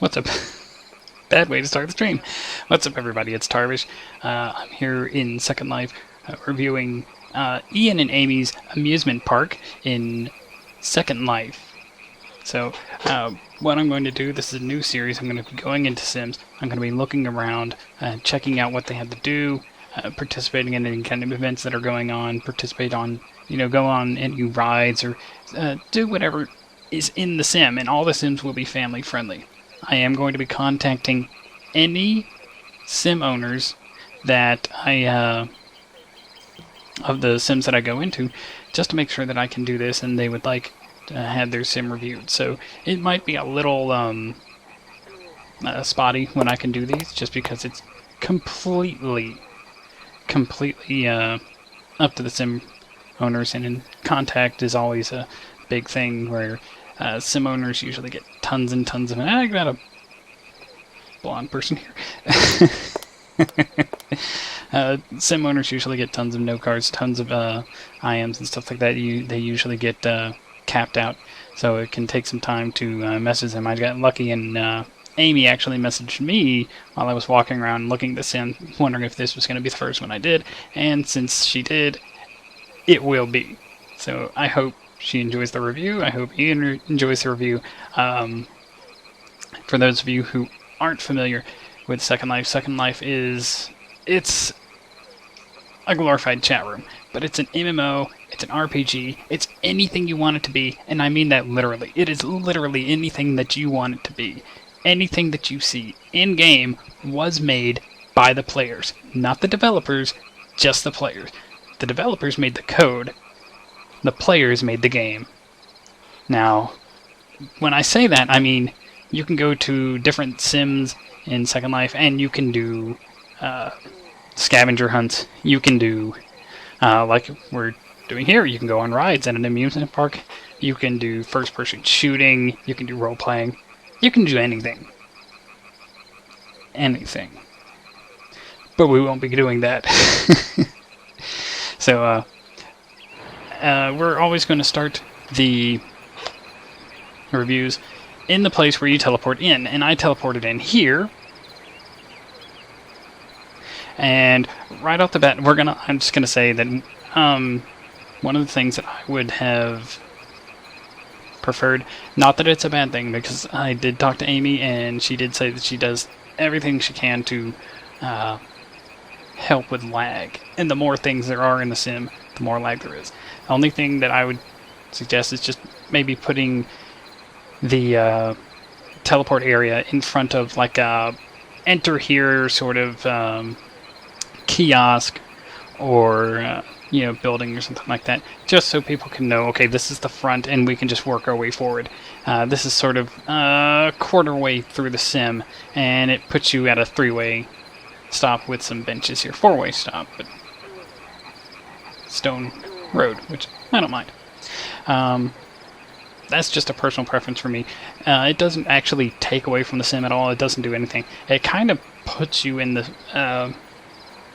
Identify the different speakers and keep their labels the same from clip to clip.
Speaker 1: What's up? Bad way to start the stream. What's up, everybody? It's Tarvish. I'm here in Second Life reviewing Ian and Amy's amusement park in Second Life. So, what I'm going to do, this is a new series. I'm going to be going into Sims. I'm going to be looking around, checking out what they have to do, participating in any kind of events that are going on, go on any rides, or do whatever is in the sim, and all the sims will be family friendly. I am going to be contacting any sim owners that of the sims that I go into, just to make sure that I can do this and they would like to have their sim reviewed. So it might be a little spotty when I can do these, just because it's completely up to the sim owners, and in contact is always a big thing where sim owners usually get tons and tons of... I got a blonde person here. Sim owners usually get tons of no cards, tons of IMs and stuff like that. They usually get capped out, so it can take some time to message them. I got lucky, and Amy actually messaged me while I was walking around looking at the sim, wondering if this was going to be the first one I did, and since she did, it will be. So I hope she enjoys the review. I hope Ian enjoys the review. For those of you who aren't familiar with Second Life it's a glorified chat room, but it's an MMO, it's an RPG, it's anything you want it to be, and I mean that literally. It is literally anything that you want it to be. Anything that you see in-game was made by the players, not the developers, just the players. The developers made the code, the players made the game. Now, when I say that, I mean you can go to different sims in Second Life, and you can do scavenger hunts. You can do, like we're doing here, you can go on rides at an amusement park. You can do first-person shooting. You can do role-playing. You can do anything. Anything. But we won't be doing that. So, we're always going to start the reviews in the place where you teleport in, and I teleported in here. And right off the bat, I'm just gonna say that one of the things that I would have preferred, not that it's a bad thing, because I did talk to Amy and she did say that she does everything she can to help with lag. And the more things there are in the sim, the more lag there is. The only thing that I would suggest is just maybe putting the teleport area in front of like a enter here sort of kiosk or building or something like that, just so people can know, okay, this is the front and we can just work our way forward. This is sort of quarter way through the sim, and it puts you at a 3-way stop with some benches here. 4-way stop, but stone road, which I don't mind. That's just a personal preference for me. It doesn't actually take away from the sim at all. It doesn't do anything. It kind of puts you in the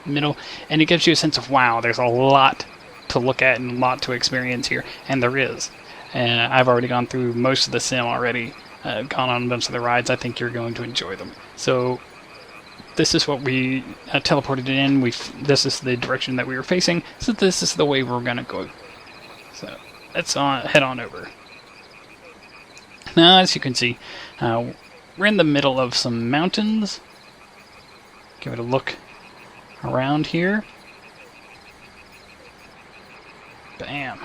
Speaker 1: middle, and it gives you a sense of, wow, there's a lot to look at and a lot to experience here, and there is. I've already gone through most of the sim already, gone on most of the rides. I think you're going to enjoy them. So this is what we teleported in. This is the direction that we were facing, so this is the way we're going to go. So let's head on over. Now, as you can see, we're in the middle of some mountains. Give it a look around here. Bam.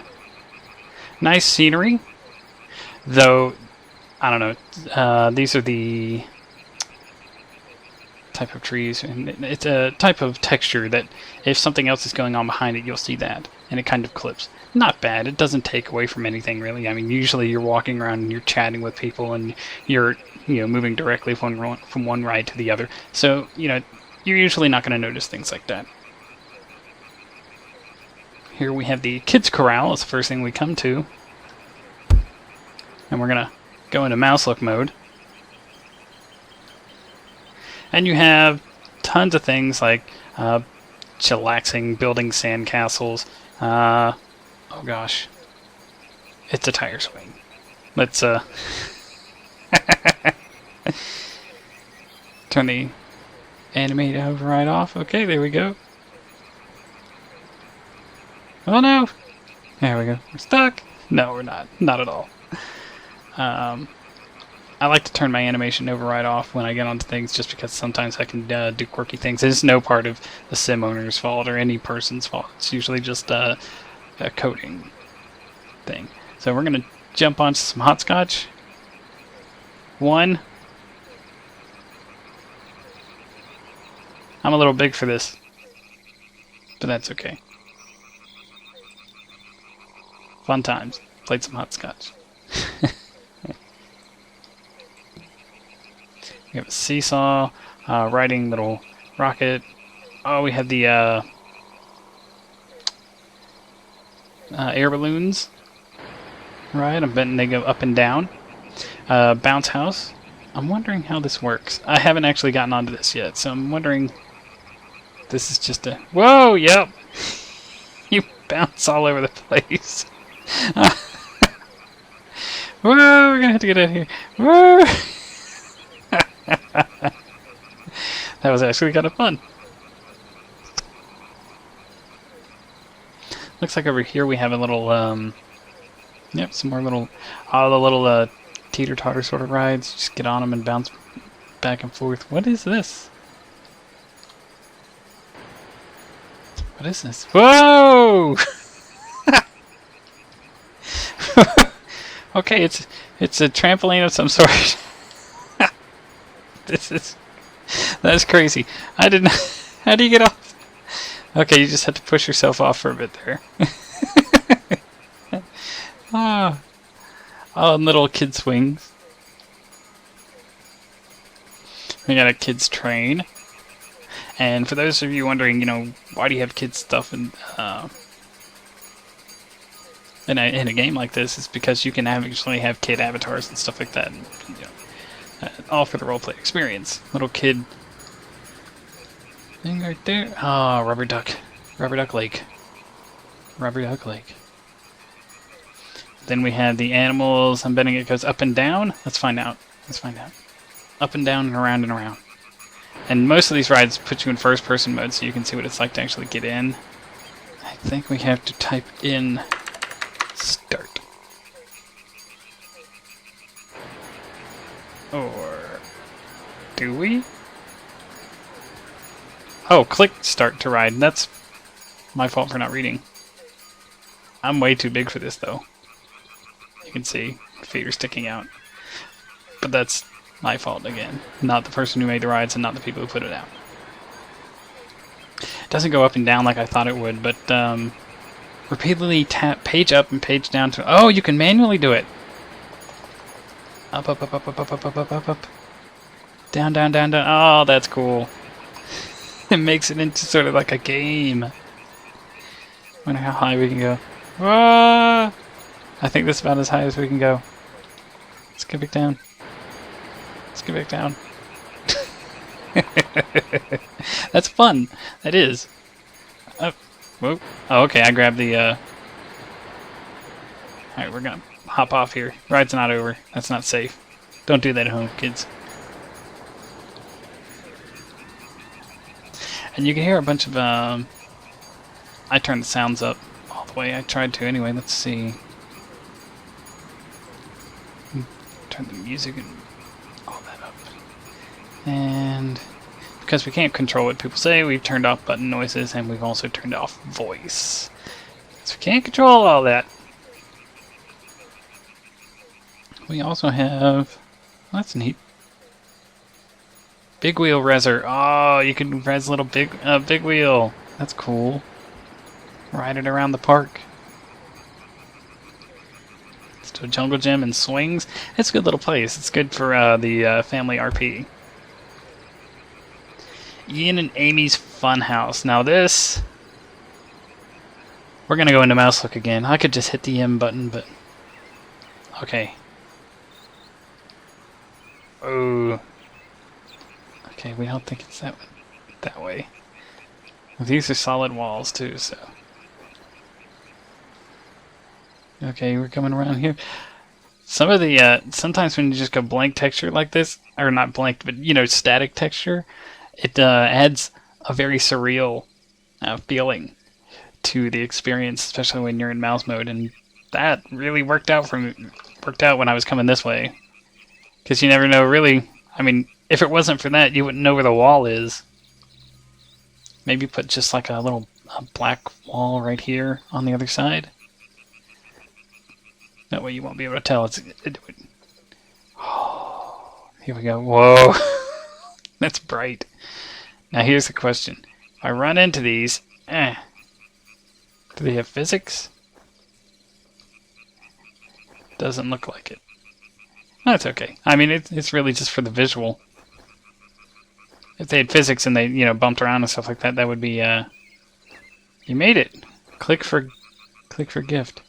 Speaker 1: Nice scenery. Though, I don't know, these are the type of trees, and it's a type of texture that if something else is going on behind it, you'll see that, and it kind of clips. Not bad. It doesn't take away from anything, really. I mean, usually you're walking around and you're chatting with people, and you're moving directly from one ride to the other. So, you're usually not going to notice things like that. Here we have the kids' corral. It's the first thing we come to. And we're going to go into mouse look mode. And you have tons of things like chillaxing, building sandcastles. Oh gosh. It's a tire swing. Let's Turn the animate override off. Okay, there we go. Oh no! There we go. We're stuck! No, we're not. Not at all. I like to turn my animation override off when I get onto things just because sometimes I can do quirky things. It's no part of the sim owner's fault or any person's fault. It's usually just a coding thing. So we're going to jump onto some hopscotch. 1. I'm a little big for this, but that's okay. Fun times. Played some hopscotch. We have a seesaw, riding little rocket. Oh, we have the air balloons. Right, I'm betting they go up and down. Bounce house. I'm wondering how this works. I haven't actually gotten onto this yet, so I'm wondering. This is just a. Whoa! Yep. You bounce all over the place. Whoa! We're gonna have to get out of here. Whoa! That was actually kind of fun. Looks like over here we have a little, yep, some more little, all the little teeter-totter sort of rides. Just get on them and bounce back and forth. What is this? What is this? Whoa! Okay, it's a trampoline of some sort. That's crazy. I didn't. How do you get off? Okay, you just have to push yourself off for a bit there. Ah, oh, and little kid swings. We got a kids train. And for those of you wondering, you know, why do you have kids stuff in a game like this? It's because you can actually have kid avatars and stuff like that. And, you know, all for the roleplay experience. Little kid thing right there. Ah, oh, rubber duck lake. Rubber duck lake. Then we have the animals. I'm betting it goes up and down. Let's find out. Up and down and around and around. And most of these rides put you in first person mode so you can see what it's like to actually get in. I think we have to type in start. Or do we? Oh, click start to ride. That's my fault for not reading. I'm way too big for this though. You can see feet are sticking out. But that's my fault again. Not the person who made the rides and not the people who put it out. It doesn't go up and down like I thought it would, but repeatedly tap page up and page down to... Oh, you can manually do it! Up, up, up, up, up, up, up, up, up, up, up. Down, down, down, down. Oh, that's cool. It makes it into sort of like a game. Wonder how high we can go. Whoa! I think this is about as high as we can go. Let's get back down. Let's get back down. That's fun. That is. Oh, whoa. Oh, okay. I grabbed the. Alright, we're gonna hop off here. Ride's not over. That's not safe. Don't do that at home, kids. And you can hear a bunch of. I turned the sounds up all the way. I tried to anyway. Let's see. Turn the music and all that up. And because we can't control what people say, we've turned off button noises and we've also turned off voice. So we can't control all that. We also have... Oh, that's neat. Big wheel reser. Oh, you can res little big wheel. That's cool. Ride it around the park. Let's do a jungle gym and swings. It's a good little place. It's good for the family RP. Ian and Amy's Funhouse. Now this... We're going to go into mouse look again. I could just hit the M button, but... Okay. Oh. Okay, we don't think it's that way. These are solid walls too, so... Okay, we're coming around here. Some of the sometimes when you just go blank texture like this, or not blank, but you know, static texture, it adds a very surreal feeling to the experience, especially when you're in mouse mode, and that really worked out when I was coming this way, because you never know really. I mean, if it wasn't for that, you wouldn't know where the wall is. Maybe put just like a little black wall right here on the other side. That way you won't be able to tell. Oh, here we go. Whoa. That's bright. Now here's the question. If I run into these, do they have physics? Doesn't look like it. That's okay. I mean, it's really just for the visual. If they had physics and they, you know, bumped around and stuff like that, that would be, you made it. Click for gift.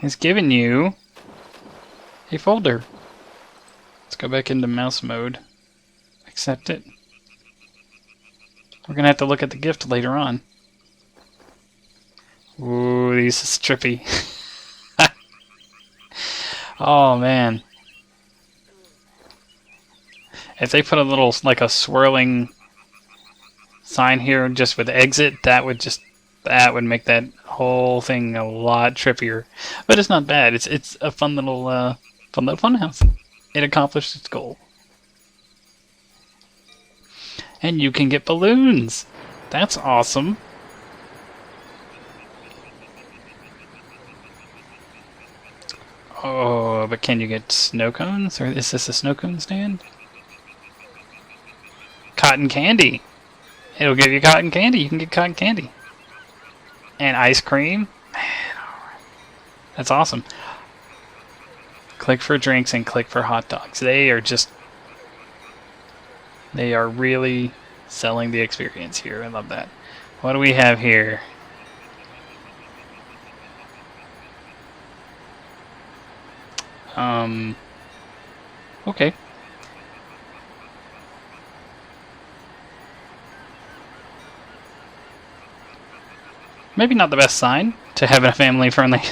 Speaker 1: It's given you a folder. Let's go back into mouse mode. Accept it. We're gonna have to look at the gift later on. Ooh, this is trippy. Oh man. If they put a little, like a swirling sign here just with exit, that would make that whole thing a lot trippier. But it's not bad. It's a fun little fun house. It accomplished its goal. And you can get balloons. That's awesome. Oh, but can you get snow cones? Or is this a snow cone stand? Cotton candy. It'll give you cotton candy. You can get cotton candy. And ice cream. Man, alright. That's awesome. Click for drinks and click for hot dogs. They are really selling the experience here. I love that. What do we have here? Okay. Maybe not the best sign to have a family-friendly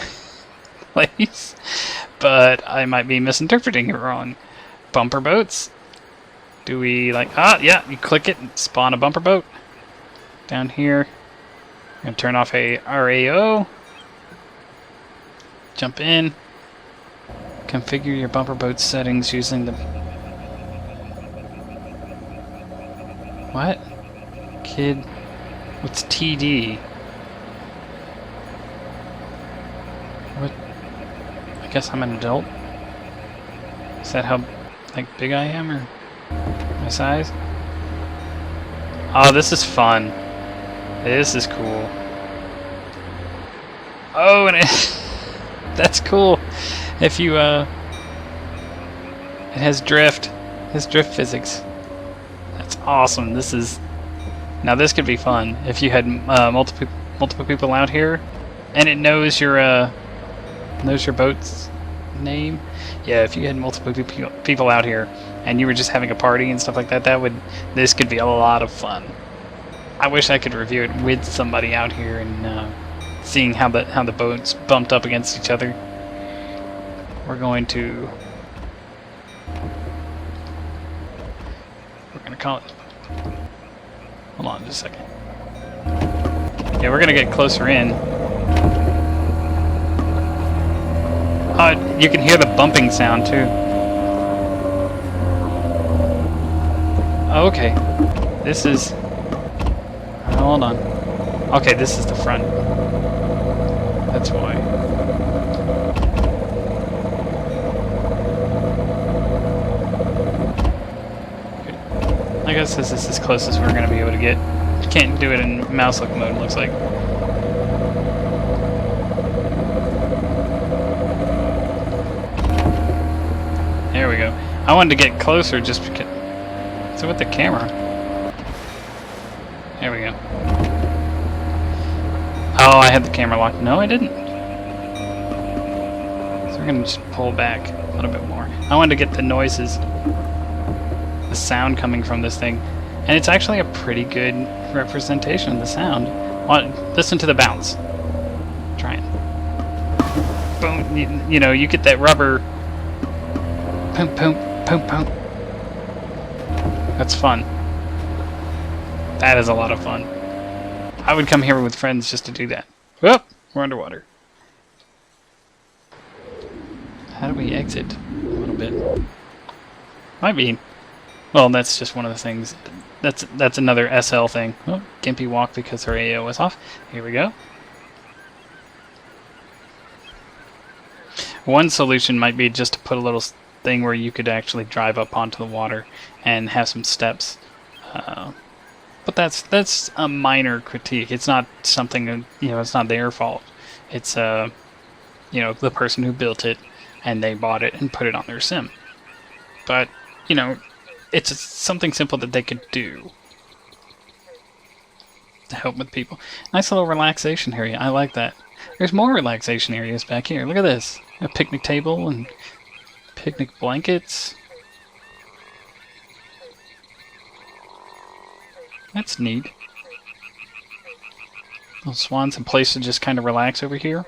Speaker 1: place, but I might be misinterpreting it wrong. Bumper boats. Do we yeah, you click it and spawn a bumper boat. Down here. I'm going to turn off a RAO. Jump in. Configure your bumper boat settings using the... What? Kid... What's TD? What? I guess I'm an adult? Is that how, like, big I am, or my size? Oh, this is fun. This is cool. Oh, and that's cool. If you, it has drift. It has drift physics. That's awesome. Now this could be fun. If you had multiple people out here, and it knows your boat's name. Yeah, if you had multiple people out here, and you were just having a party and stuff like that, this could be a lot of fun. I wish I could review it with somebody out here and seeing how the boats bumped up against each other. We're going to call it. Hold on just a second. Yeah, we're gonna get closer in. You can hear the bumping sound too. Oh, okay. This is... Hold on. Okay, this is the front. That's why. I guess this is as close as we're going to be able to get. You can't do it in mouse look mode, looks like. There we go. I wanted to get closer just because... So with the camera... There we go. Oh, I had the camera locked. No, I didn't. So we're going to just pull back a little bit more. I wanted to get the noises. The sound coming from this thing. And it's actually a pretty good representation of the sound. Listen to the bounce. Try it. boom, you know, you get that rubber. Boom, boom, boom, boom. That's fun. That is a lot of fun. I would come here with friends just to do that. Whoop, we're underwater. How do we exit? A little bit. Might be. Well, that's just one of the things. That's another SL thing. Oh, Gimpy walked because her AO was off. Here we go. One solution might be just to put a little thing where you could actually drive up onto the water and have some steps. But that's a minor critique. It's not something, you know, it's not their fault. It's you know, the person who built it and they bought it and put it on their sim. But, you know, it's something simple that they could do to help with people. Nice little relaxation area. I like that. There's more relaxation areas back here. Look at this. A picnic table and picnic blankets. That's neat. Little swans, a place to just kind of relax over here.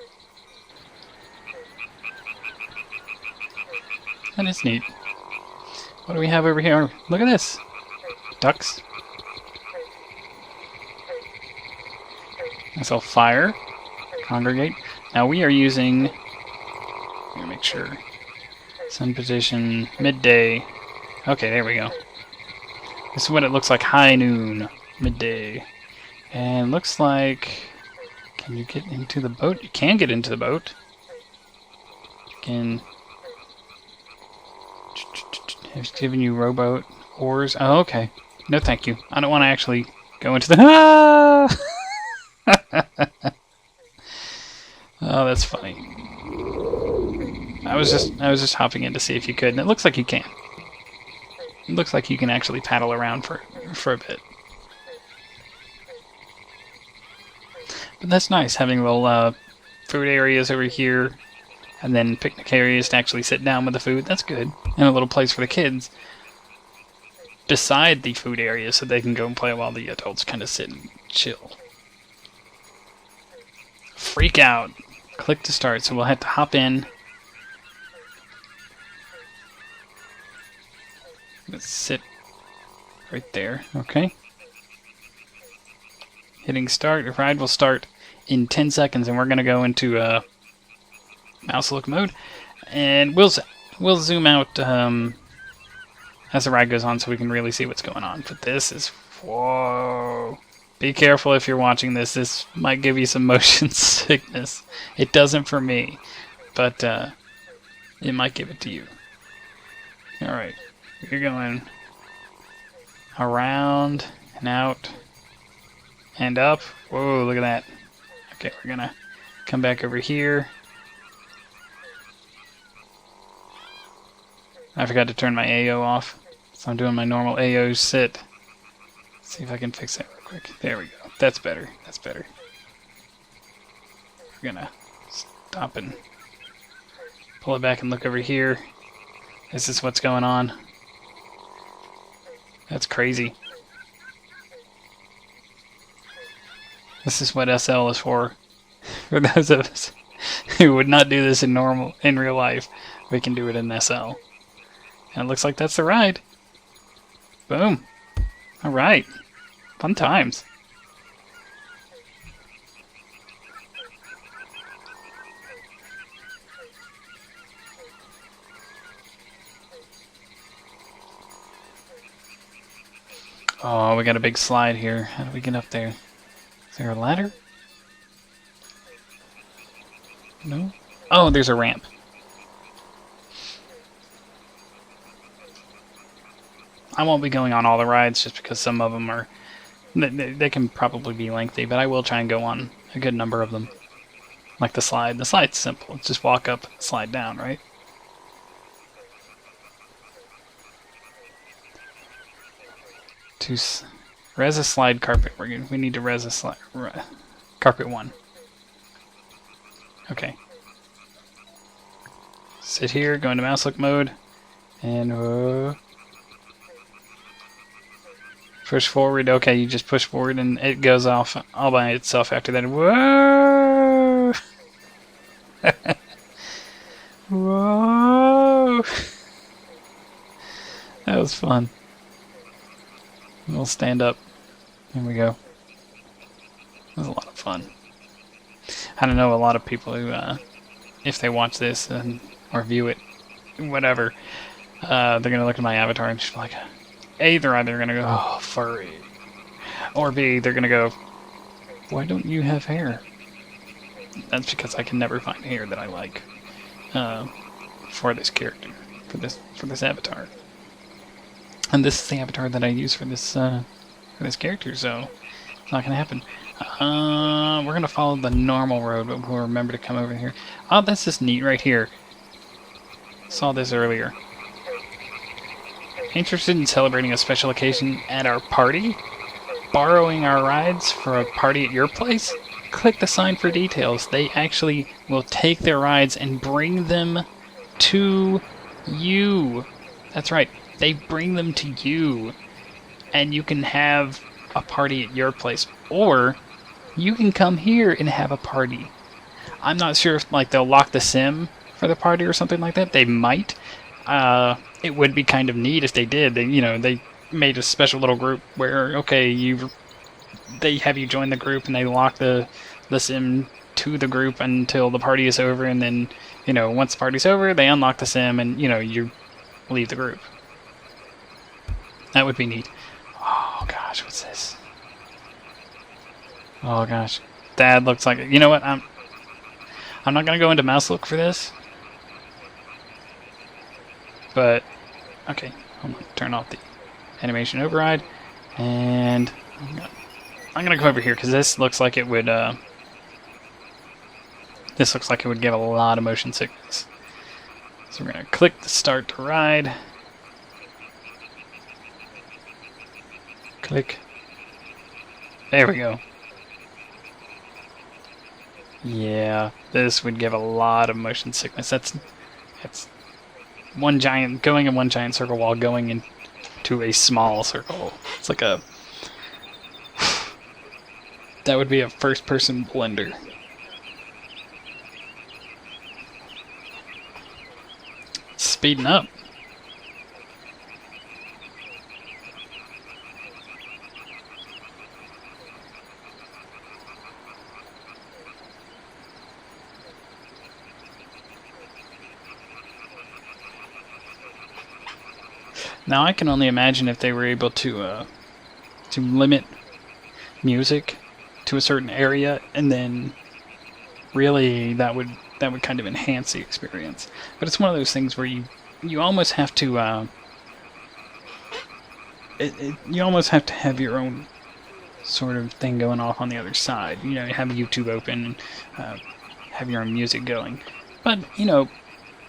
Speaker 1: That is neat. What do we have over here? Look at this. Ducks. Nice little fire. Congregate. Now we are using... Let me make sure. Sun position, midday. Okay, there we go. This is what it looks like high noon, midday. And looks like... Can you get into the boat? You can get into the boat. You can... It's giving you rowboat oars. Oh, okay. No, thank you. I don't want to actually go into the... Ah! Oh, that's funny. I was just hopping in to see if you could, and it looks like you can. It looks like you can actually paddle around for a bit. But that's nice, having little food areas over here, and then picnic areas to actually sit down with the food. That's good. And a little place for the kids beside the food area so they can go and play while the adults kind of sit and chill. Freak out. Click to start. So we'll have to hop in. Let's sit right there. Okay. Hitting start. The ride will start in 10 seconds, and we're going to go into mouse look mode, and we'll zoom out as the ride goes on so we can really see what's going on. But this is... Whoa. Be careful if you're watching this. This might give you some motion sickness. It doesn't for me, but it might give it to you. Alright. You're going around and out and up. Whoa, look at that. Okay, we're gonna come back over here. I forgot to turn my AO off, so I'm doing my normal AO sit. Let's see if I can fix that real quick. There we go. That's better. That's better. We're gonna stop and pull it back and look over here. This is what's going on. That's crazy. This is what SL is for. For those of us who would not do this in real life, we can do it in SL. And it looks like that's the ride. Boom. Alright. Fun times. Oh, we got a big slide here. How do we get up there? Is there a ladder? No? Oh, there's a ramp. I won't be going on all the rides just because some of them are... They can probably be lengthy, but I will try and go on a good number of them. Like the slide. The slide's simple. It's just walk up, slide down, right? To res a slide carpet. We need to res a slide... Carpet 1. Okay. Sit here, go into mouse look mode, and... push forward. Okay, you just push forward and it goes off all by itself after that. Whoa! was fun. We'll stand up. Here we go. It was a lot of fun. I don't know a lot of people who, if they watch this or view it, whatever, they're gonna look at my avatar and just be like, A, they're either gonna go, oh, furry, or B, they're gonna go, why don't you have hair? That's because I can never find hair that I like for this character, for this avatar. And this is the avatar that I use for this character, so it's not gonna happen. We're gonna follow the normal road, but we'll remember to come over here. Oh, that's just neat right here. Saw this earlier. Interested in celebrating a special occasion at our party? Borrowing our rides for a party at your place? Click the sign for details. They actually will take their rides and bring them to you. That's right. They bring them to you. And you can have a party at your place. Or you can come here and have a party. I'm not sure if they'll lock the sim for the party or something like that. They might. It would be kind of neat if they did. They made a special little group where, okay, they have you join the group and they lock the sim to the group until the party is over, and then, once the party's over, they unlock the sim and, you leave the group. That would be neat. Oh gosh, what's this? Oh gosh. That looks like it. You know what? I'm not gonna go into mouse look for this. But okay, I'm gonna turn off the animation override, and I'm gonna go over here because this looks like it would give a lot of motion sickness. So we're gonna click the start to ride. Click. There we go. Yeah, this would give a lot of motion sickness. That's going in one giant circle while going into a small circle. It's like that would be a first-person blender. Speeding up. Now I can only imagine if they were able to limit music to a certain area, and then really that would kind of enhance the experience. But it's one of those things where you almost have to you almost have to have your own sort of thing going off on the other side. You have YouTube open, have your own music going. But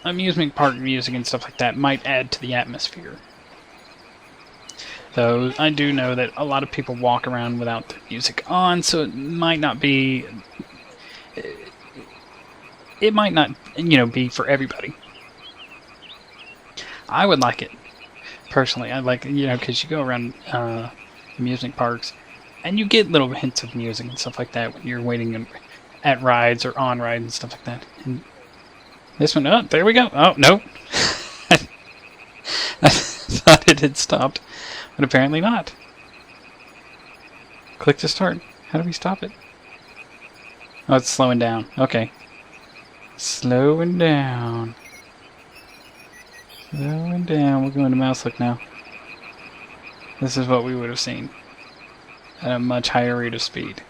Speaker 1: amusement park music and stuff like that might add to the atmosphere. Though I do know that a lot of people walk around without the music on, so it might not be. It might not, be for everybody. I would like it personally. I like, because you go around amusement parks, and you get little hints of music and stuff like that when you're waiting at rides or on rides and stuff like that. And this one, oh, there we go. Oh no, I thought it had stopped. But apparently not. Click to start. How do we stop it? Oh, it's slowing down. Okay. Slowing down. Slowing down. We're going to mouse look now. This is what we would have seen at a much higher rate of speed.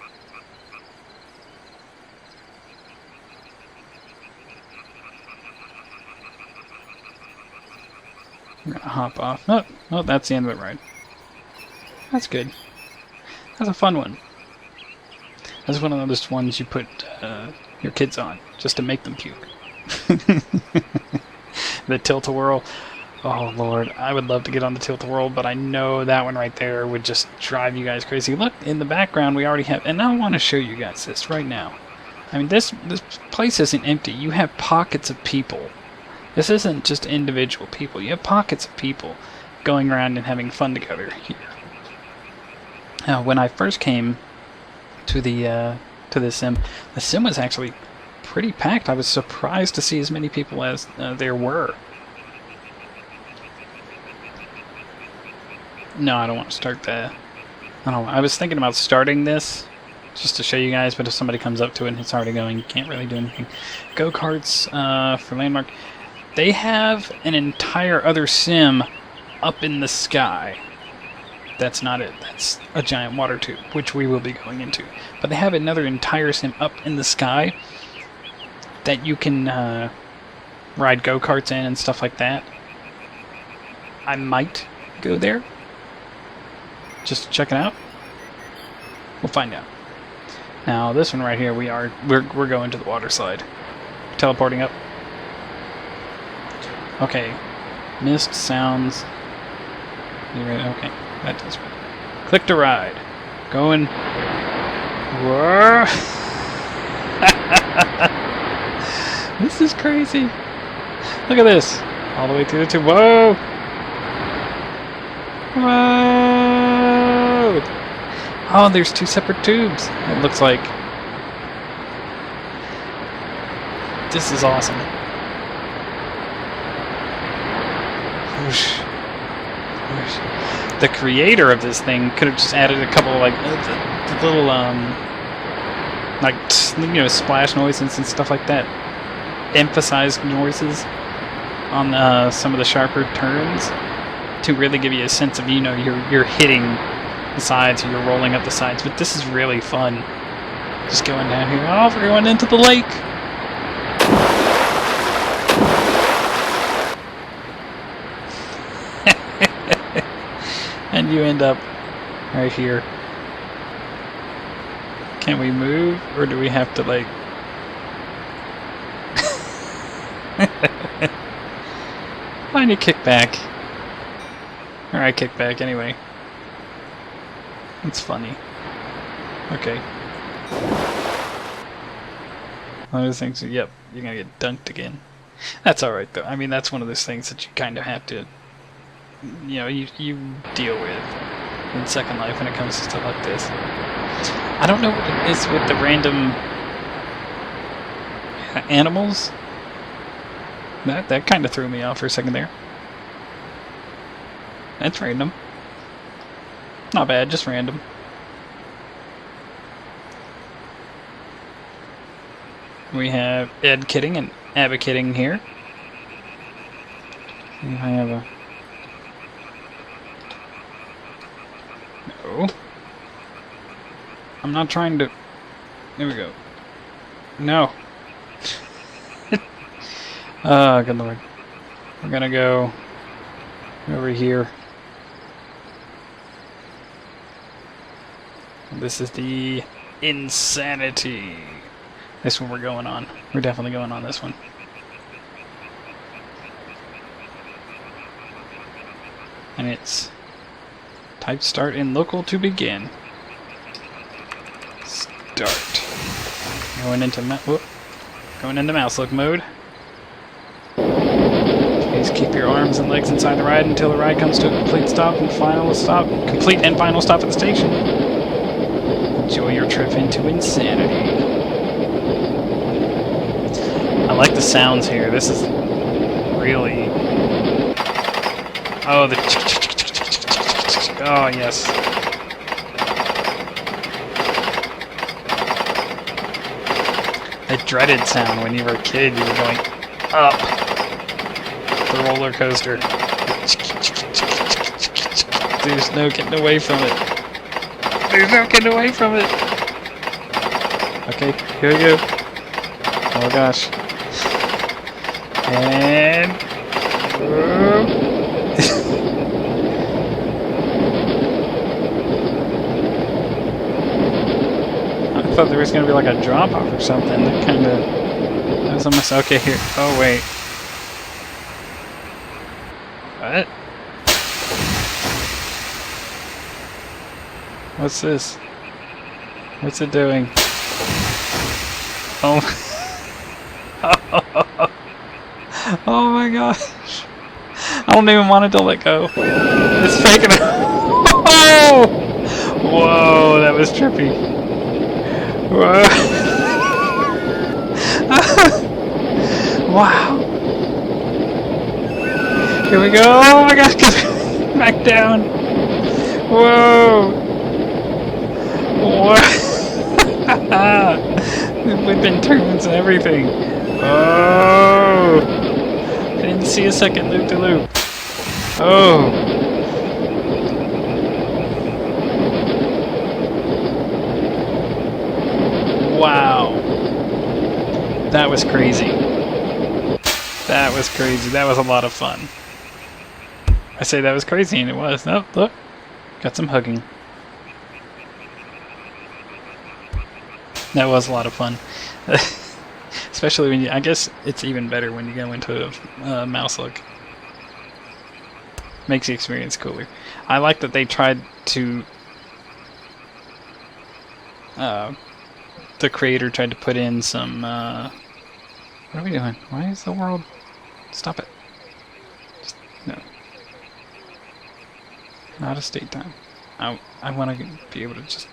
Speaker 1: I'm going to hop off. Oh, that's the end of it, right? That's good. That's a fun one. That's one of those ones you put your kids on just to make them puke. The tilt-a-whirl. Oh lord, I would love to get on the tilt-a-whirl, but I know that one right there would just drive you guys crazy. Look, in the background we already have, and I want to show you guys this right now. I mean, this place isn't empty. You have pockets of people. This isn't just individual people. You have pockets of people going around and having fun together here. Now, when I first came to the sim was actually pretty packed. I was surprised to see as many people as there were. No, I don't want to start the... I don't. I was thinking about starting this just to show you guys, but if somebody comes up to it and it's already going, you can't really do anything. Go-karts for Landmark. They have an entire other sim up in the sky. That's not it. That's a giant water tube, which we will be going into. But they have another entire sim up in the sky that you can ride go-karts in and stuff like that. I might go there just to check it out. We'll find out. Now this one right here, we're going to the water slide. Teleporting up. Okay. Mist sounds. You ready? Okay, that does it. Click to ride. Going. Whoa! This is crazy. Look at this. All the way through the tube. Whoa! Whoa! Oh, there's two separate tubes. It looks like. This is awesome. Whoosh. Whoosh. The creator of this thing could have just added a couple of, like, the little, like, you know, splash noises and stuff like that. Emphasized noises on some of the sharper turns to really give you a sense of, you know, you're hitting the sides or you're rolling up the sides. But this is really fun. Just going down here. Oh, we're going into the lake. And you end up right here. Can we move, or do we have to, like... Why don't you kick back? Or I kick back anyway. It's funny. Okay. One of those things, yep, you're gonna get dunked again. That's alright though. I mean, that's one of those things that you kind of have to, you know, you deal with in Second Life when it comes to stuff like this. I don't know what it is with the random animals. That kind of threw me off for a second there. That's random. Not bad, just random. We have Ed kidding and Abba kidding here. I have a... No. I'm not trying to... There we go. No. Oh, good lord. We're gonna go over here. This is the Insanity. This one we're going on. We're definitely going on this one. And it's type start in local to begin. Start. Going into mouse look mode. Please keep your arms and legs inside the ride until the ride comes to a complete stop and final stop. Complete and final stop at the station. Enjoy your trip into Insanity. I like the sounds here. This is really... Oh, the... Oh, yes. That dreaded sound when you were a kid, you were going up the roller coaster. There's no getting away from it. There's no getting away from it. Okay, here we go. Oh gosh. And... I thought there was going to be like a drop-off or something. That kind of... That was almost... Okay, here. Oh, wait. What? What's this? What's it doing? Oh... Oh my gosh. I don't even want it to let go. It's faking it. Oh! Whoa, that was trippy. Whoa. Wow. Here we go. Oh my gosh, back down. Whoa! What? Whipping turns and everything. Oh! I didn't see a second loop-de-loop. Oh! Wow. That was crazy. That was crazy. That was a lot of fun. I say that was crazy, and it was. Oh, look. Got some hugging. That was a lot of fun. Especially when you... I guess it's even better when you go into a mouse look. Makes the experience cooler. I like that they tried to... the creator tried to put in some... what are we doing? Why is the world... Stop it. Just, no. Not a state time. I want to be able to just...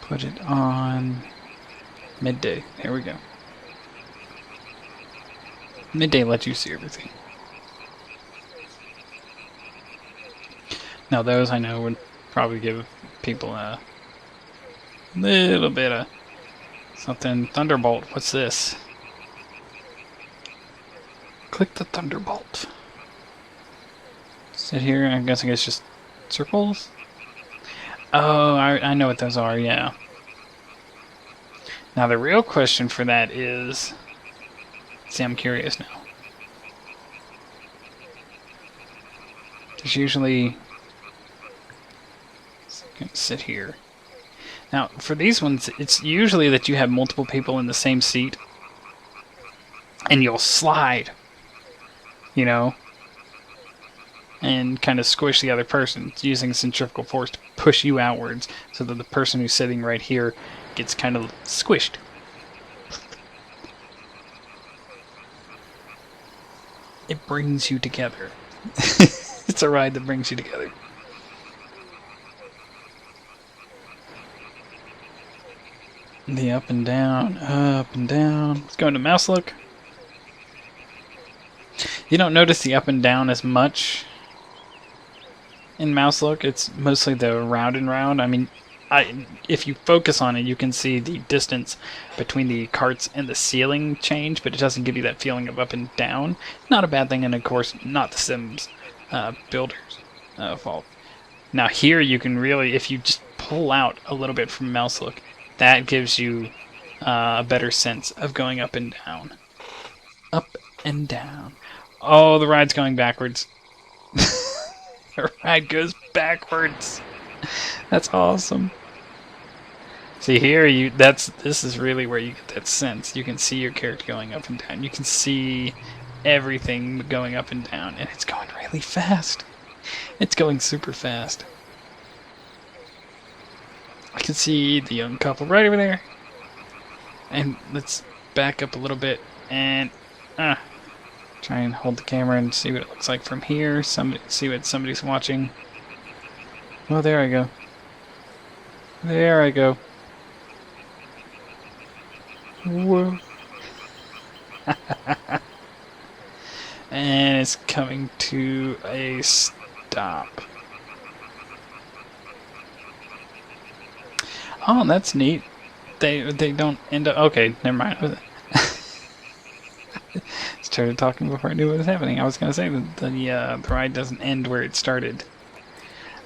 Speaker 1: put it on... midday. There we go. Midday lets you see everything. Now those I know would probably give people a little bit of something. Thunderbolt, what's this? Click the Thunderbolt. Sit here, I guess it's just circles? Oh, I know what those are, yeah. Now the real question for that is... See, I'm curious now. There's usually... sit here. Now, for these ones, it's usually that you have multiple people in the same seat, and you'll slide, you know, and kind of squish the other person. It's using centrifugal force to push you outwards, so that the person who's sitting right here gets kind of squished. It brings you together. It's a ride that brings you together. The up and down, up and down. Let's go into mouse look. You don't notice the up and down as much in mouse look. It's mostly the round and round. I mean, if you focus on it, you can see the distance between the carts and the ceiling change, but it doesn't give you that feeling of up and down. Not a bad thing, and of course, not the Sims builders' fault. Now here you can really, if you just pull out a little bit from mouse look, that gives you a better sense of going up and down. Up and down. Oh, the ride's going backwards. The ride goes backwards. That's awesome. See here, this is really where you get that sense. You can see your character going up and down. You can see everything going up and down, and it's going really fast. It's going super fast. I can see the young couple right over there. And let's back up a little bit and try and hold the camera and see what it looks like from here. See what somebody's watching. Oh, there I go. There I go. Whoa. And it's coming to a stop. Oh, that's neat. They don't end up... Okay, never mind. Started talking before I knew what was happening. I was going to say that the ride doesn't end where it started.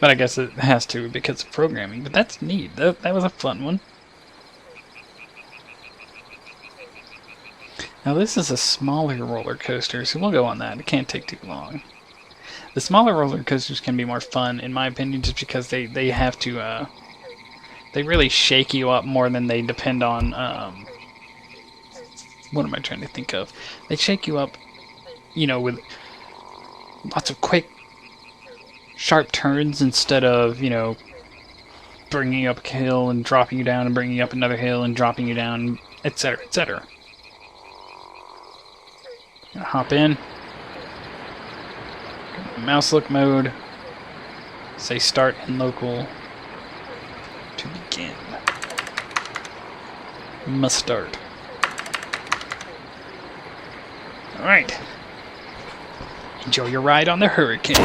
Speaker 1: But I guess it has to because of programming. But that's neat. That was a fun one. Now this is a smaller roller coaster, so we'll go on that. It can't take too long. The smaller roller coasters can be more fun, in my opinion, just because they have to... they really shake you up more than they depend on, what am I trying to think of? They shake you up, you know, with lots of quick, sharp turns instead of, you know, bringing you up a hill and dropping you down and bringing you up another hill and dropping you down, etc., etc. Hop in. Mouse look mode. Say start in local. To begin. Must start. Alright. Enjoy your ride on the Hurricane.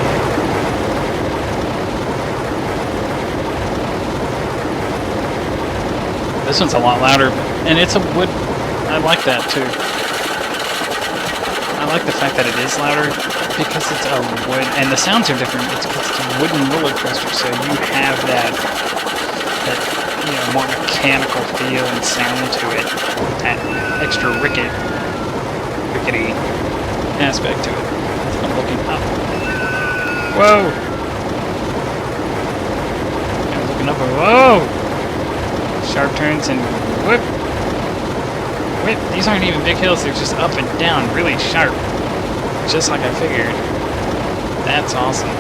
Speaker 1: This one's a lot louder, and it's a wood. I like that too. I like the fact that it is louder because it's a wood, and the sounds are different. It's a wooden roller coaster, so you have that more mechanical feel and sound to it. That extra rickety aspect to it. I'm looking up. Whoa! I'm looking up. Whoa! Sharp turns and whip. Whip. These aren't even big hills. They're just up and down, really sharp. Just like I figured. That's awesome.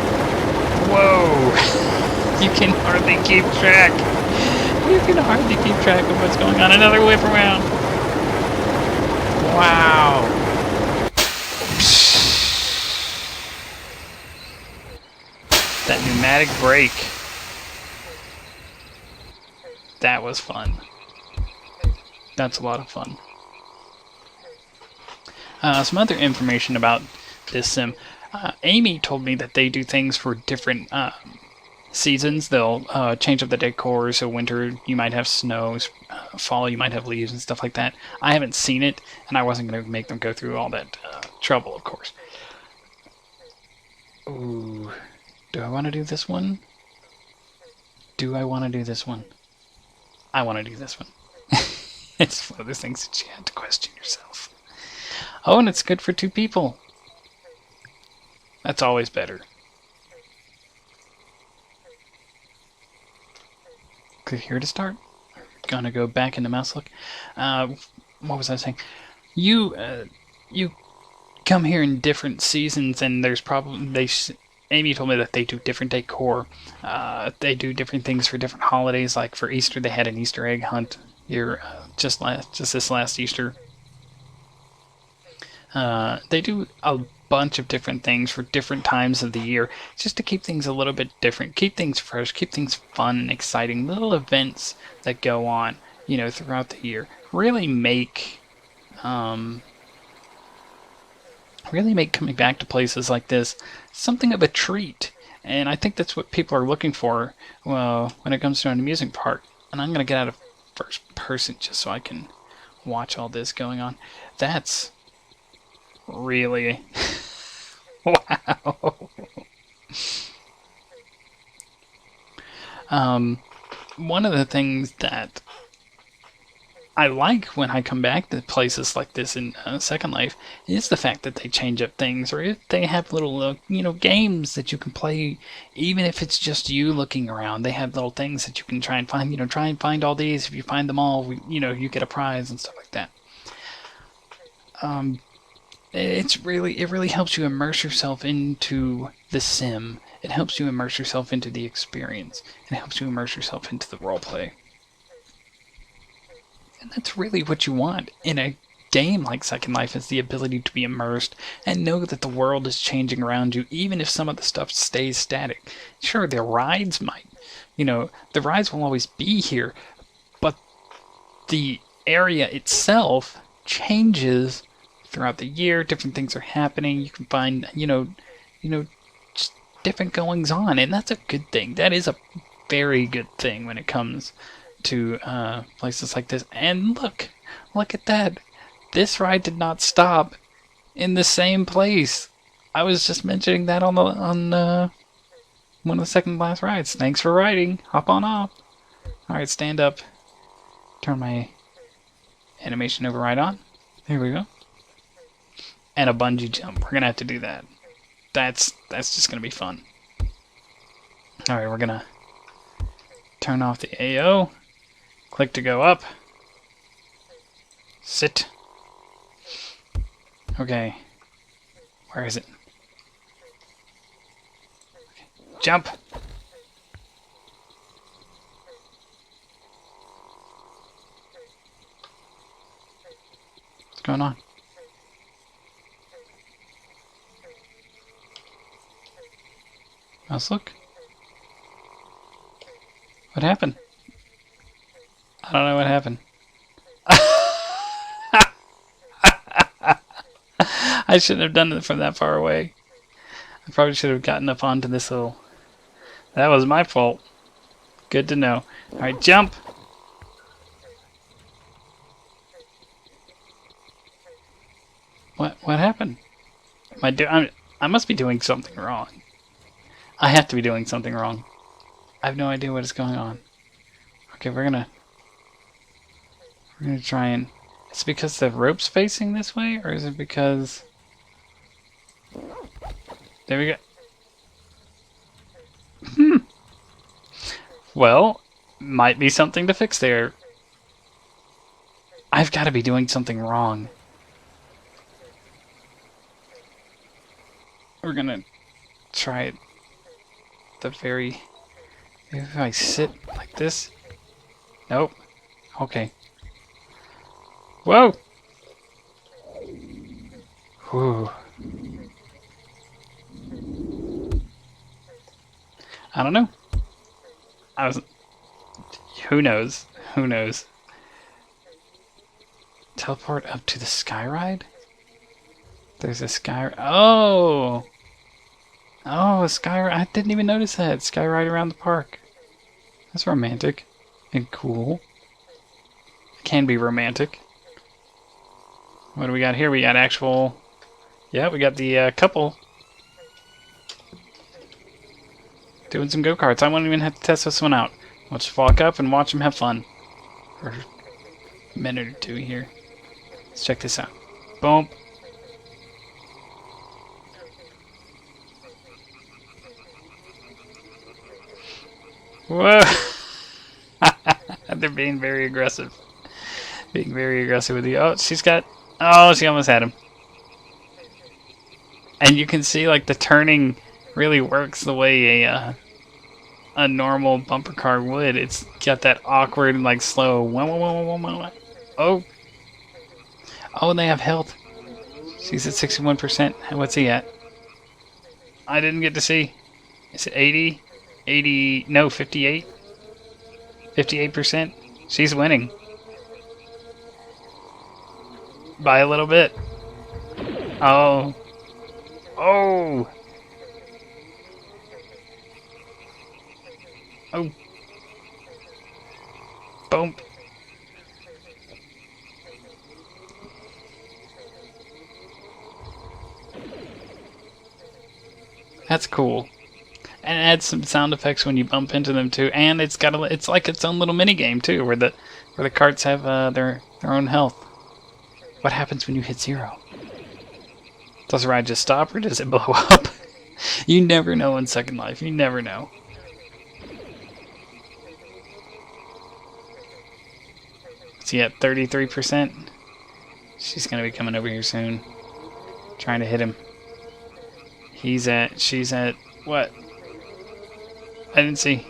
Speaker 1: Whoa! You can hardly keep track. You can hardly keep track of what's going on. Another whip around. Wow. That pneumatic brake. That was fun. That's a lot of fun. Some other information about this sim. Amy told me that they do things for different seasons. They'll change up the decor, so winter you might have snow, fall you might have leaves and stuff like that. I haven't seen it, and I wasn't going to make them go through all that trouble, of course. Ooh, do I want to do this one? Do I want to do this one? I want to do this one. It's one of those things that you have to question yourself. Oh, and it's good for 2 people. That's always better. Click here to start. Gonna go back into mouse look. What was I saying? You come here in different seasons, and there's probably Amy told me that they do different decor. They do different things for different holidays. Like for Easter, they had an Easter egg hunt here just this last Easter. They do a bunch of different things for different times of the year, just to keep things a little bit different, keep things fresh, keep things fun and exciting. Little events that go on, throughout the year really make coming back to places like this something of a treat. And I think that's what people are looking for when it comes to an amusement park. And I'm going to get out of first person just so I can watch all this going on. That's really wow. One of the things that I like when I come back to places like this in Second Life is the fact that they change up things, or if they have little, games that you can play, even if it's just you looking around. They have little things that you can try and find. Try and find all these. If you find them all, you get a prize and stuff like that. It really helps you immerse yourself into the sim. It helps you immerse yourself into the experience. It helps you immerse yourself into the roleplay. And that's really what you want in a game like Second Life, is the ability to be immersed and know that the world is changing around you, even if some of the stuff stays static. Sure, the rides might. The rides will always be here, but the area itself changes throughout the year. Different things are happening. You can find, just different goings on, and that's a good thing. That is a very good thing when it comes to places like this. And look at that. This ride did not stop in the same place. I was just mentioning that on one of the second last rides. Thanks for riding. Hop on off. All right, stand up. Turn my animation override on. Here we go. And a bungee jump. We're gonna have to do that. That's just gonna be fun. All right, we're gonna turn off the AO. Click to go up. Sit. Okay. Where is it? Okay. Jump. What's going on? Mouse look. What happened? I don't know what happened. I shouldn't have done it from that far away. I probably should have gotten up onto this hill. That was my fault. Good to know. Alright, jump! What happened? I must be doing something wrong. I have to be doing something wrong. I have no idea what is going on. Okay, we're gonna try and... Is it because the rope's facing this way, or is it because... There we go. Well, might be something to fix there. I've got to be doing something wrong. We're gonna try it the very... Maybe if I sit like this? Nope. Okay. Whoa! Whew. I don't know. Who knows? Who knows? Teleport up to the sky ride? There's a sky... Oh! Oh, a sky ride. I didn't even notice that. Sky ride around the park. That's romantic. And cool. Can be romantic. What do we got here? We got actual... Yeah, we got the couple doing some go-karts. I won't even have to test this one out. I'll just walk up and watch them have fun. For a minute or two here. Let's check this out. Boom. Whoa! They're being very aggressive. Being very aggressive with you. Oh, she's got... Oh, she almost had him. And you can see, like, the turning really works the way a normal bumper car would. It's got that awkward, like, slow... Oh! Oh, and they have health. She's at 61%. What's he at? I didn't get to see. Is it 80? 80... No, 58? 58%? She's winning. By a little bit. Oh. Oh! Oh. Boom. That's cool. And it adds some sound effects when you bump into them too. And it's got it's like its own little mini game too, where the carts have their own health. What happens when you hit 0? Does the ride just stop or does it blow up? You never know in Second Life. You never know. Is he at 33%? She's gonna be coming over here soon. Trying to hit him. She's at what? I didn't see.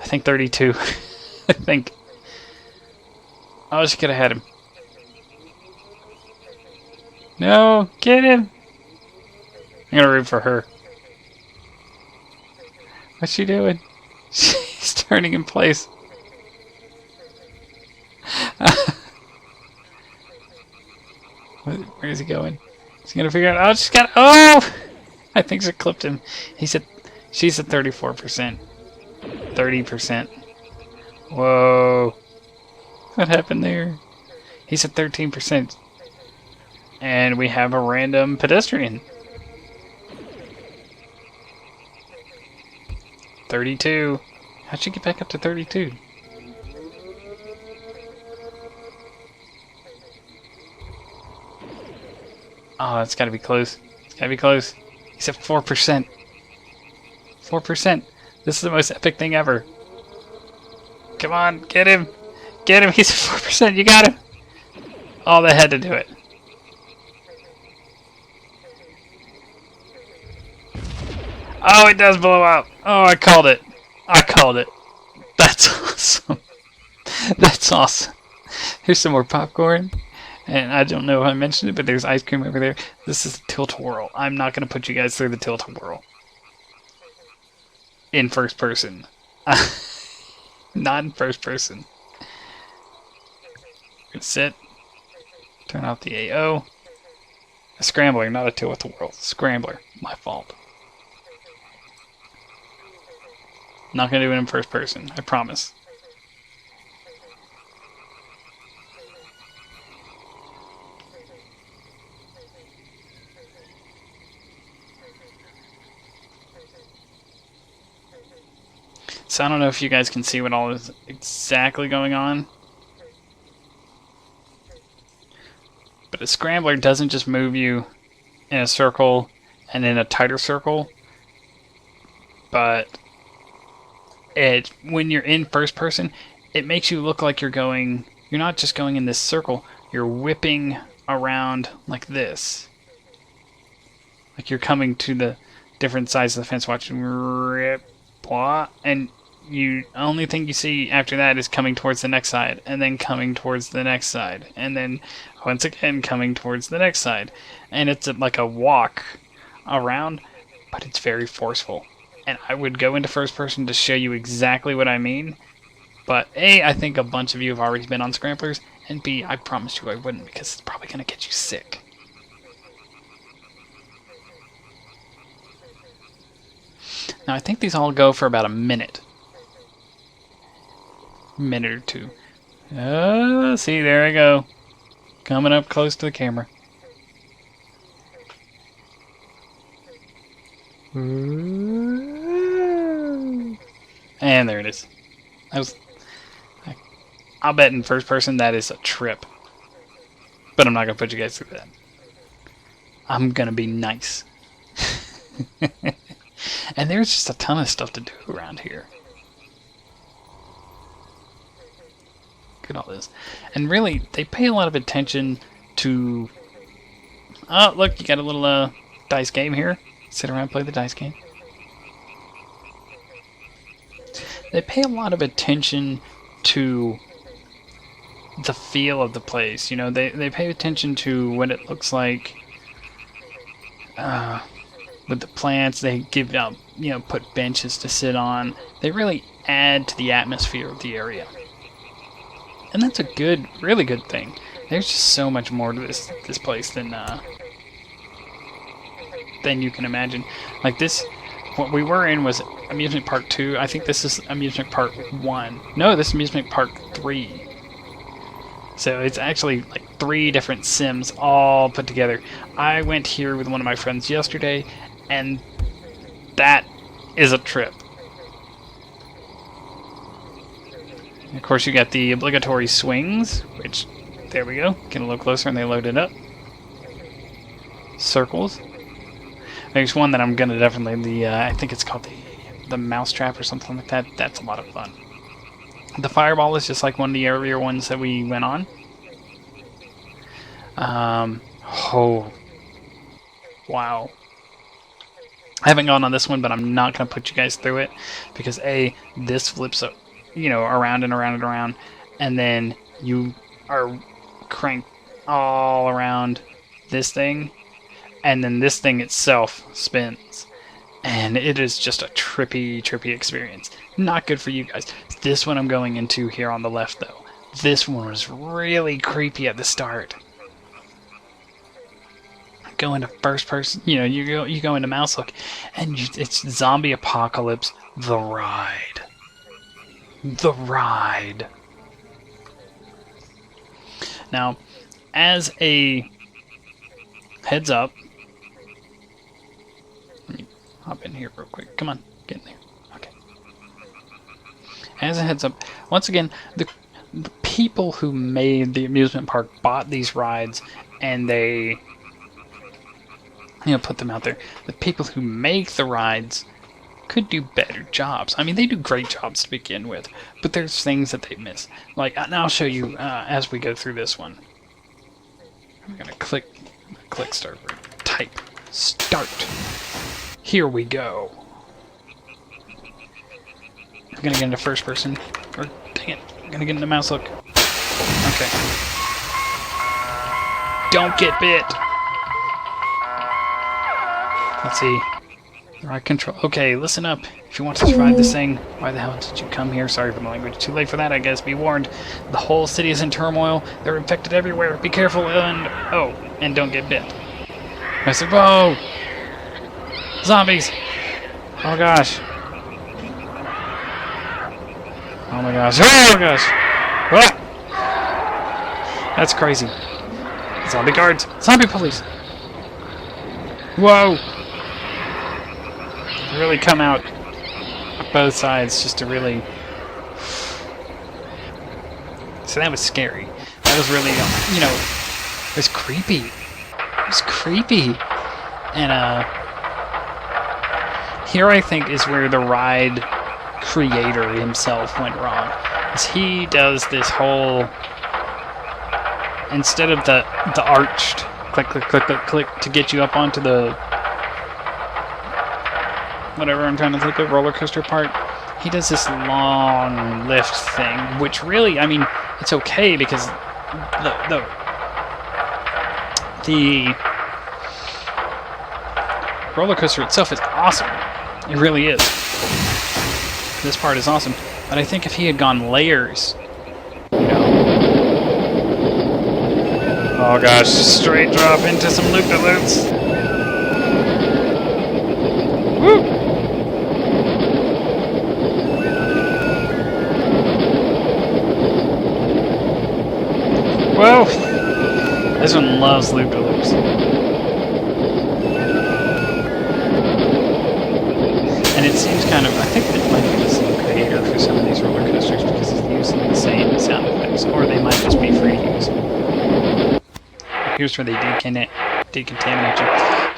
Speaker 1: I think 32. I think. Oh, she could have had him. No, get him! I'm gonna root for her. What's she doing? She's turning in place. Where is he going? Is he gonna figure out? Oh, she's got. Oh! I think she clipped him. She's at 34%. 30%. Whoa! What happened there? He's at 13%. And we have a random pedestrian. 32. How'd she get back up to 32? Oh, it's gotta be close. It's gotta be close. He's at 4%. 4%. This is the most epic thing ever. Come on, get him. Get him. He's at 4%. You got him. Oh, they had to do it. Oh, it does blow out. Oh, I called it. I called it. That's awesome. That's awesome. Here's some more popcorn. And I don't know if I mentioned it, but there's ice cream over there. This is Tilt-A-Whirl. I'm not going to put you guys through the Tilt-A-Whirl. In first person. Not in first person. Sit. Turn off the AO. A scrambler, not a Tilt-A-Whirl. Scrambler. My fault. Not going to do it in first person. I promise. this. I don't know if you guys can see what all is exactly going on. But a scrambler doesn't just move you in a circle and in a tighter circle, but when you're in first person, it makes you look like you're not just going in this circle, you're whipping around like this. Like you're coming to the different sides of the fence, watching rip, blah, and you only thing you see after that is coming towards the next side, and then coming towards the next side, and then once again coming towards the next side. And it's like a walk around, but it's very forceful. And I would go into first person to show you exactly what I mean, but A, I think a bunch of you have already been on scramblers, and B, I promised you I wouldn't because it's probably going to get you sick. Now I think these all go for about a minute. Minute or two. Oh, see, there I go. Coming up close to the camera. And there it is. I'll bet in first person that is a trip. But I'm not going to put you guys through that. I'm going to be nice. And there's just a ton of stuff to do around here. Look at all this. And really, they pay a lot of attention to... Oh, look, you got a little dice game here. Sit around and play the dice game. They pay a lot of attention to the feel of the place. You know, they pay attention to what it looks like with the plants. They give out, you know, put benches to sit on. They really add to the atmosphere of the area. And that's a good, really good thing. There's just so much more to this place than you can imagine. Like this, what we were in was Amusement Park 2. I think this is Amusement Park 1. No, this is Amusement Park 3. So it's actually like 3 different sims all put together. I went here with one of my friends yesterday, and that is a trip. And of course, you got the obligatory swings, which, there we go. Get a little closer and they load it up. Circles. There's one that I'm going to definitely, I think it's called the mousetrap or something like that. That's a lot of fun. The fireball is just like one of the earlier ones that we went on. Oh. Wow. I haven't gone on this one, but I'm not going to put you guys through it. Because A, this flips up, you know, around and around and around. And then you are cranked all around this thing. And then this thing itself spins. And it is just a trippy experience. Not good for you guys. This one I'm going into here on the left, though. This one was really creepy at the start. Go into first person, you know, you go into mouse look, and it's Zombie Apocalypse, the ride. The ride. Now, as a heads up, let me hop in here real quick. Come on, get in there. Okay. As a heads up, once again, the people who made the amusement park bought these rides, and they, you know, put them out there. The people who make the rides could do better jobs. I mean, they do great jobs to begin with, but there's things that they miss. Like, and I'll show you as we go through this one. I'm gonna click start. Type start. Here we go. I'm gonna get into first person. Or dang it, I'm gonna get into mouse look. Okay. Don't get bit. Let's see. Right control. Okay, listen up. If you want to survive this thing, why the hell did you come here? Sorry for the language. Too late for that, I guess. Be warned. The whole city is in turmoil. They're infected everywhere. Be careful and... Oh, and don't get bit. I said, whoa! Zombies! Oh gosh. Oh my gosh. Oh my gosh! Ah! That's crazy. Zombie guards! Zombie police! Whoa! Really come out. both sides just to really... So that was scary. That was really, you know, it was creepy. It was creepy. And here I think is where the ride creator himself went wrong. Is he does this whole, instead of the arched click click click click click to get you up onto the whatever I'm trying to think of, roller coaster part, he does this long lift thing, which really, I mean, it's okay because the roller coaster itself is awesome. It really is. This part is awesome. But I think if he had gone layers, you know... Oh gosh, straight drop into some loop-de-loops. Woo! Whoa! This one loves loop-de-loops. And it seems kind of, I think it might be the same creator for some of these roller coasters because he's using the same sound effects, or they might just be free to use. Here's where they decontaminate you.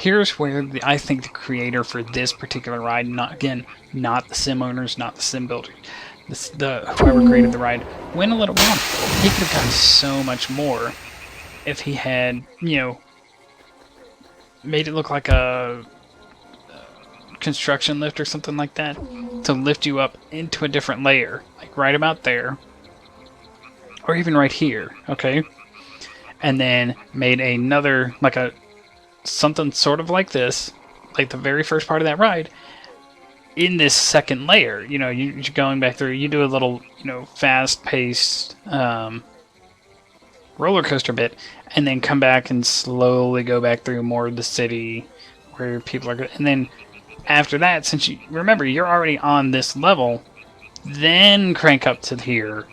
Speaker 1: Here's where I think the creator for this particular ride, not the sim owners, not the sim builders, whoever created the ride, went a little wrong. He could have done so much more if he had, you know, made it look like a construction lift or something like that to lift you up into a different layer, like right about there, or even right here, okay? And then made another, like something sort of like this, like the very first part of that ride, in this second layer. You know, you're going back through, you do a little, you know, fast-paced roller coaster bit, and then come back and slowly go back through more of the city where people are, and then after that, since you remember you're already on this level, then crank up to here,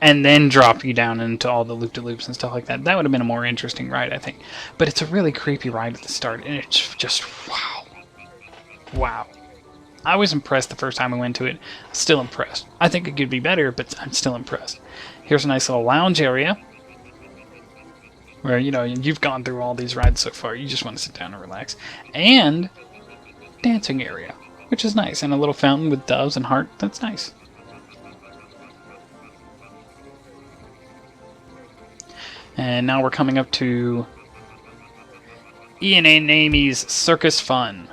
Speaker 1: and then drop you down into all the loop-de-loops and stuff like that. That would have been a more interesting ride, I think. But it's a really creepy ride at the start, and it's just wow, wow. I was impressed the first time I went to it. Still impressed. I think it could be better, but I'm still impressed. Here's a nice little lounge area where, you know, you've gone through all these rides so far. You just want to sit down and relax. And dancing area, which is nice, and a little fountain with doves and heart. That's nice. And now we're coming up to Ian and Amy's Circus Fun.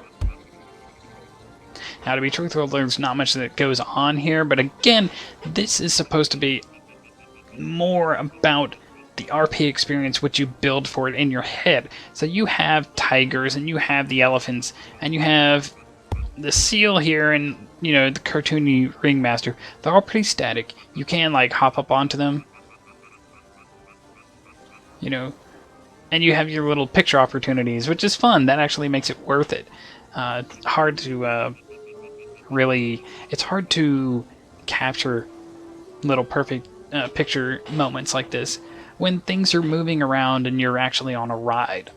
Speaker 1: Now, to be truthful, there's not much that goes on here, but again, this is supposed to be more about the RP experience, which you build for it in your head. So you have tigers, and you have the elephants, and you have the seal here, and, you know, the cartoony ringmaster. They're all pretty static. You can, like, hop up onto them, you know, and you have your little picture opportunities, which is fun. That actually makes it worth it. Hard to really, it's hard to capture little perfect picture moments like this when things are moving around and you're actually on a ride.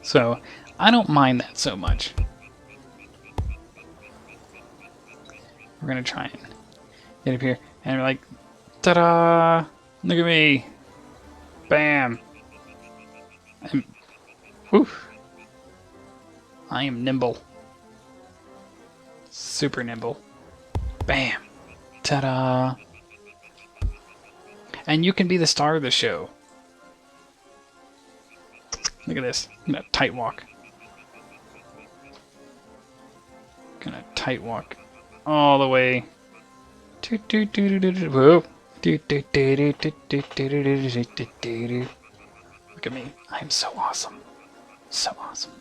Speaker 1: So I don't mind that so much. We're gonna try and get up here, and we're like, ta-da! Look at me! Bam! I am nimble. Super nimble. Bam! Ta-da! And you can be the star of the show. Look at this. Gonna tight walk. Gonna tight walk all the way. Whoa. Look at me. I am so awesome. So awesome.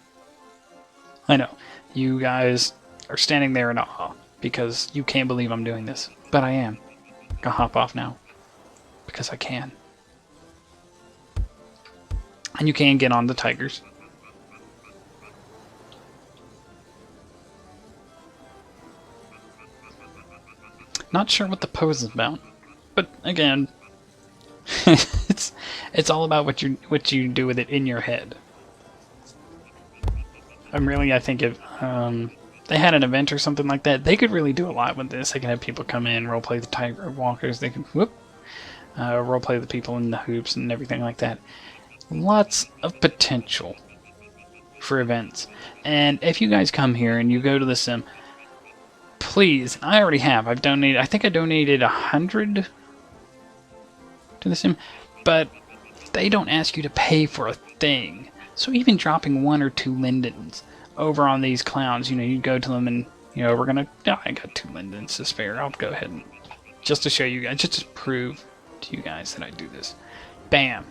Speaker 1: I know. You guys are standing there in awe because you can't believe I'm doing this. But I am. I'm gonna hop off now. Because I can. And you can get on the tigers. Not sure what the pose is about. But again, it's all about what you do with it in your head. I think if they had an event or something like that, they could really do a lot with this. They could have people come in, roleplay the tightrope walkers. They could roleplay the people in the hoops and everything like that. Lots of potential for events. And if you guys come here and you go to the sim, please, I already have. I've donated. I think I donated 100 to the sim, but they don't ask you to pay for a thing. So even dropping 1 or 2 lindens over on these clowns, you go to them and, we're gonna. Oh, I got 2 lindens to spare. I'll go ahead and just to show you guys, just to prove to you guys that I do this. Bam.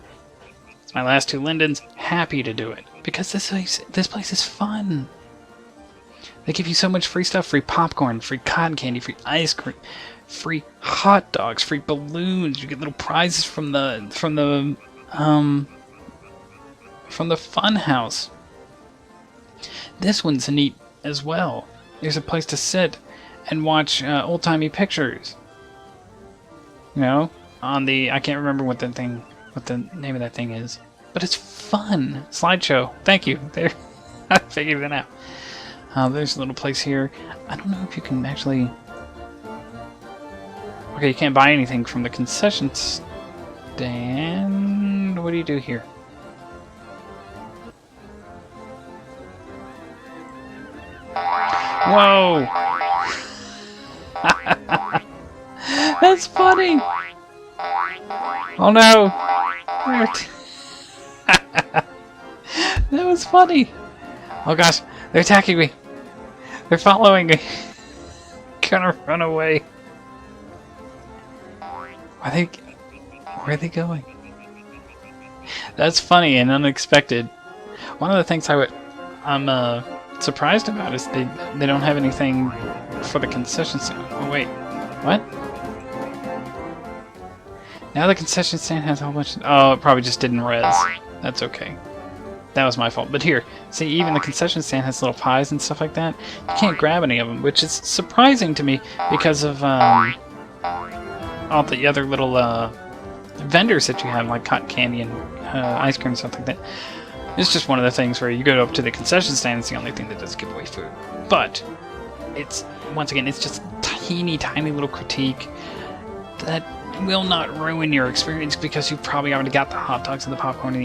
Speaker 1: It's my last 2 lindens. Happy to do it because this place is fun. They give you so much free stuff: free popcorn, free cotton candy, free ice cream, free hot dogs, free balloons. You get little prizes from the fun house. This one's neat as well. There's a place to sit and watch old-timey pictures. On the, I can't remember what the name of that thing is, but it's fun. Slideshow. Thank you. There, I figured it out. There's a little place here. I don't know if you can actually. Okay, you can't buy anything from the concession stand. What do you do here? Whoa! That's funny! Oh no! That was funny! Oh gosh, they're attacking me! They're following me! Gonna run away! Where are they going? That's funny and unexpected. One of the things I'm surprised about is they don't have anything for the concession stand. Oh wait, what? Now the concession stand has a whole bunch. Oh, it probably just didn't res. That's okay. That was my fault. But here, see, even the concession stand has little pies and stuff like that. You can't grab any of them, which is surprising to me because of all the other little vendors that you have, like cotton candy and ice cream and stuff like that. It's just one of the things where you go up to the concession stand, it's the only thing that does give away food. But it's, once again, it's just teeny tiny little critique that will not ruin your experience because you've probably already got the hot dogs and the popcorn and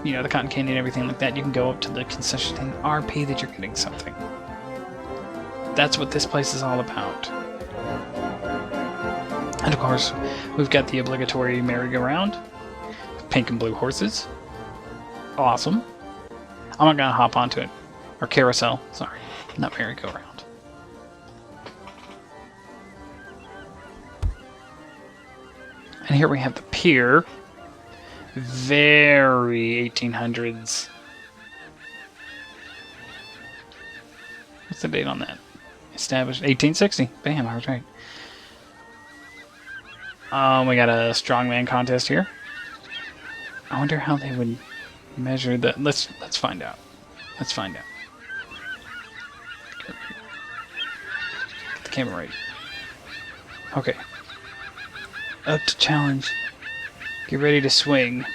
Speaker 1: the cotton candy and everything like that. You can go up to the concession stand, RP that you're getting something. That's what this place is all about. And of course, we've got the obligatory merry-go-round, pink and blue horses. Awesome. I'm not gonna hop onto it. Or carousel, sorry. Not merry-go-round. And here we have the pier. Very 1800s. What's the date on that? Established 1860. Bam, I was right. We got a strongman contest here. I wonder how they would measure the. Let's find out. Let's find out. Get the camera right. Okay. Up to challenge. Get ready to swing.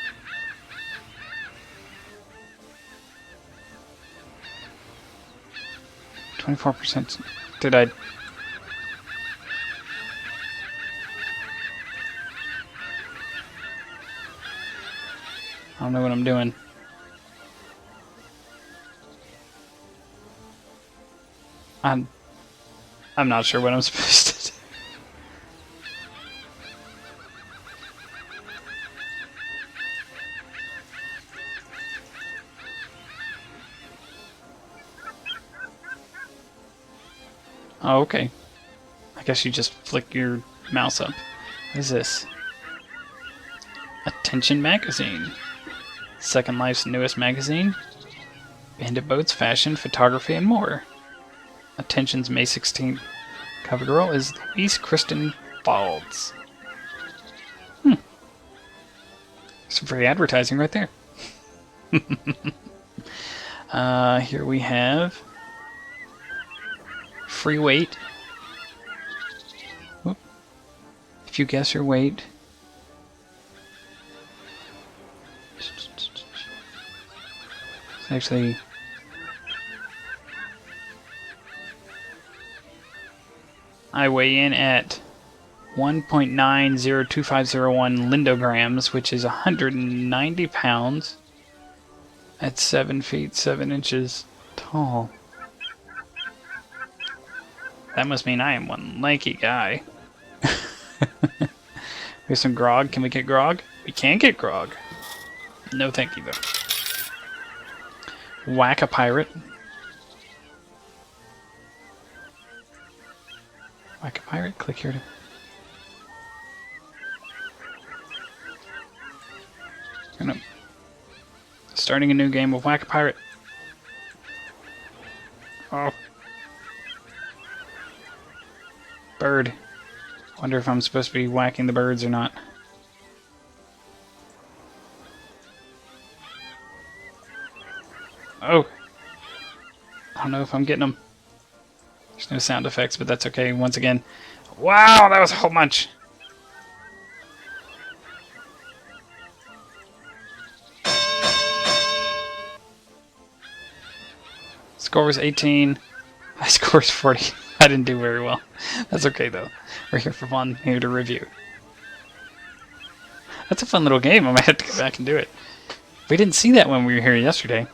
Speaker 1: %. Did I? I don't know what I'm doing. I'm not sure what I'm supposed to do. Oh, okay. I guess you just flick your mouse up. What is this? Attention Magazine. Second Life's newest magazine. Bandit boats, fashion, photography, and more. Attention's May 16th cover girl is Louise Kristen Balds. Some free advertising right there. Here we have free weight. Whoop. If you guess your weight. It's actually I weigh in at 1.902501 lindograms, which is 190 pounds at 7 feet 7 inches tall. That must mean I am one lanky guy. Here's some grog. Can we get grog? We can get grog. No thank you, though. Whack a pirate. Whack a pirate. Click here to... Starting a new game of Whack a Pirate. Oh. Bird. Wonder if I'm supposed to be whacking the birds or not. Oh. I don't know if I'm getting them. There's no sound effects, but that's okay. Once again. Wow, that was a whole bunch. Score was 18. My score is 40. I didn't do very well. That's okay, though. We're here for fun, here to review. That's a fun little game. I might have to go back and do it. We didn't see that when we were here yesterday.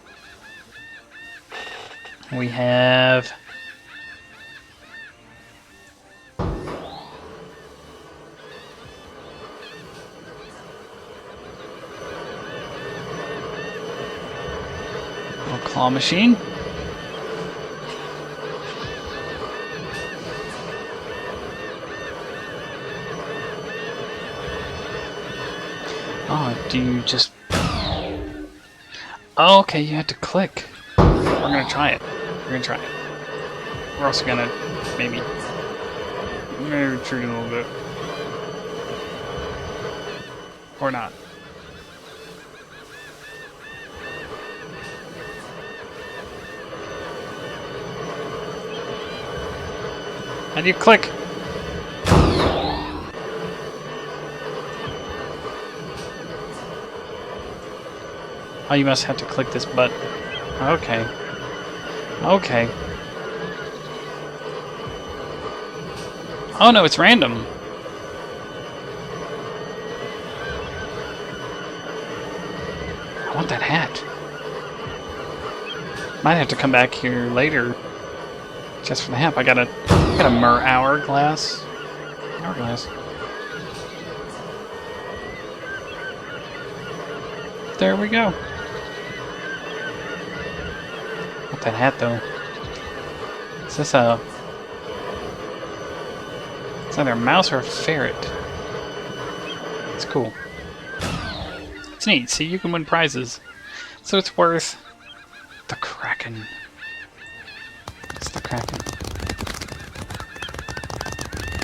Speaker 1: We have... little claw machine. Oh, do you just... Oh, okay, you had to click. We're gonna try it. We're gonna try it. We're also gonna maybe retreat a little bit. Or not. How do you click? Oh, you must have to click this button. Okay. Okay. Oh no, it's random. I want that hat. Might have to come back here later just for the hat. I got a hourglass. Hourglass. There we go. That hat though. Is this a... It's either a mouse or a ferret. It's cool. It's neat. See, you can win prizes. So it's worth the Kraken. It's the Kraken.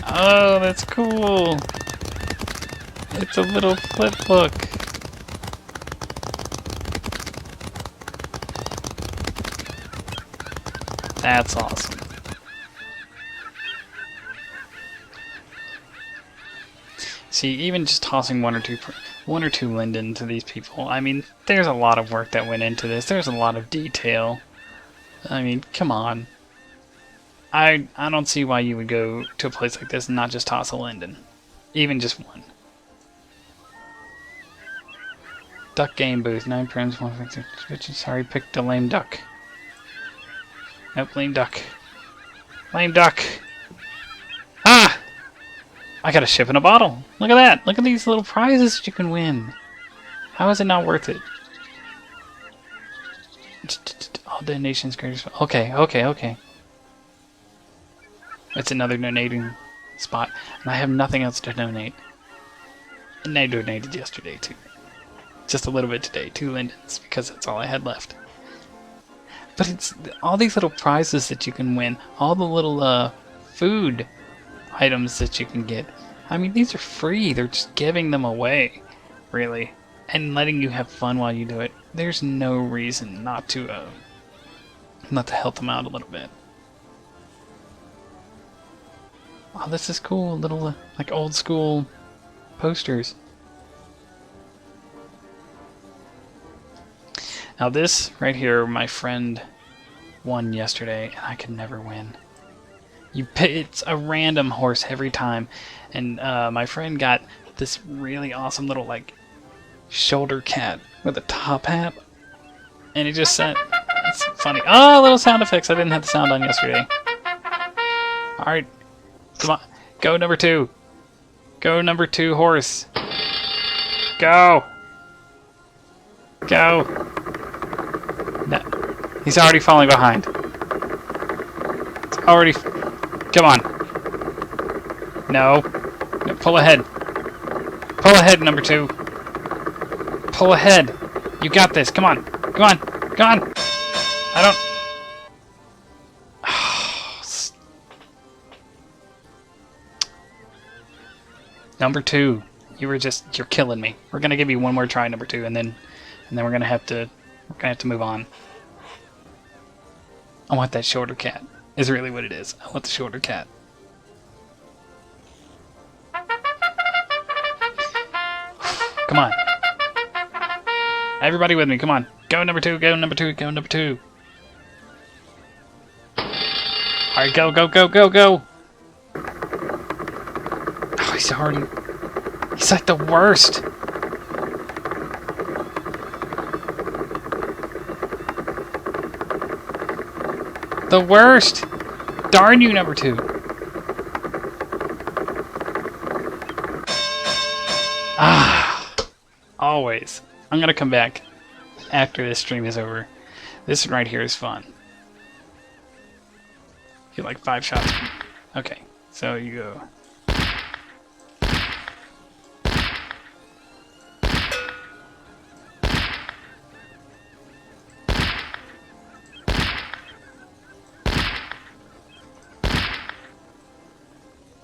Speaker 1: Oh, that's cool. It's a little flip book. That's awesome. See, even just tossing one or two linden to these people, I mean, there's a lot of work that went into this. There's a lot of detail. I mean, come on. I don't see why you would go to a place like this and not just toss a linden. Even just one. Duck game booth, 9 prims, 1 switches. Sorry, picked a lame duck. Nope, lame duck. Lame duck! Ah! I got a ship in a bottle. Look at that! Look at these little prizes that you can win. How is it not worth it? All donations greatest. Okay, okay, okay. It's another donating spot. And I have nothing else to donate. And I donated yesterday too. Just a little bit today. 2 lindens, because that's all I had left. But it's all these little prizes that you can win. All the little food items that you can get. I mean, these are free. They're just giving them away, really. And letting you have fun while you do it. There's no reason not to help them out a little bit. Wow, this is cool. Little, like, old school posters. Now this right here, my friend won yesterday, and I could never win. It's a random horse every time, and my friend got this really awesome little like shoulder cat with a top hat, and he just said, "It's funny." Oh, little sound effects. I didn't have the sound on yesterday. All right, come on, go number 2. Go number 2 horse. Go. Go. No, he's already falling behind. It's already. Come on. No. No. Pull ahead. Pull ahead, number 2. Pull ahead. You got this. Come on. Come on. Come on. I don't. Number 2. You're killing me. We're gonna give you one more try, number 2, and then we're gonna have to move on. I want that shorter cat. Is really what it is. I want the shorter cat. Come on. Everybody with me, come on. Go number 2, go number 2, go number 2. Alright, go, go, go, go, go! Oh, he's like the worst! The worst! Darn you, number 2! Ah! Always. I'm gonna come back after this stream is over. This one right here is fun. You like 5 shots. Okay, so you go.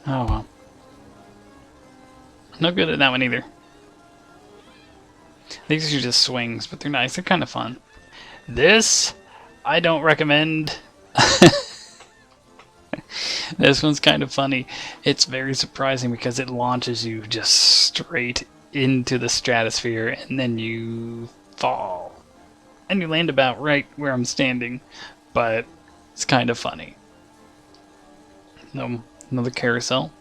Speaker 1: Oh well. No good at that one either. These are just swings, but they're nice. They're kind of fun. This, I don't recommend. This one's kind of funny. It's very surprising because it launches you just straight into the stratosphere, and then you fall. And you land about right where I'm standing, but it's kind of funny. Another carousel.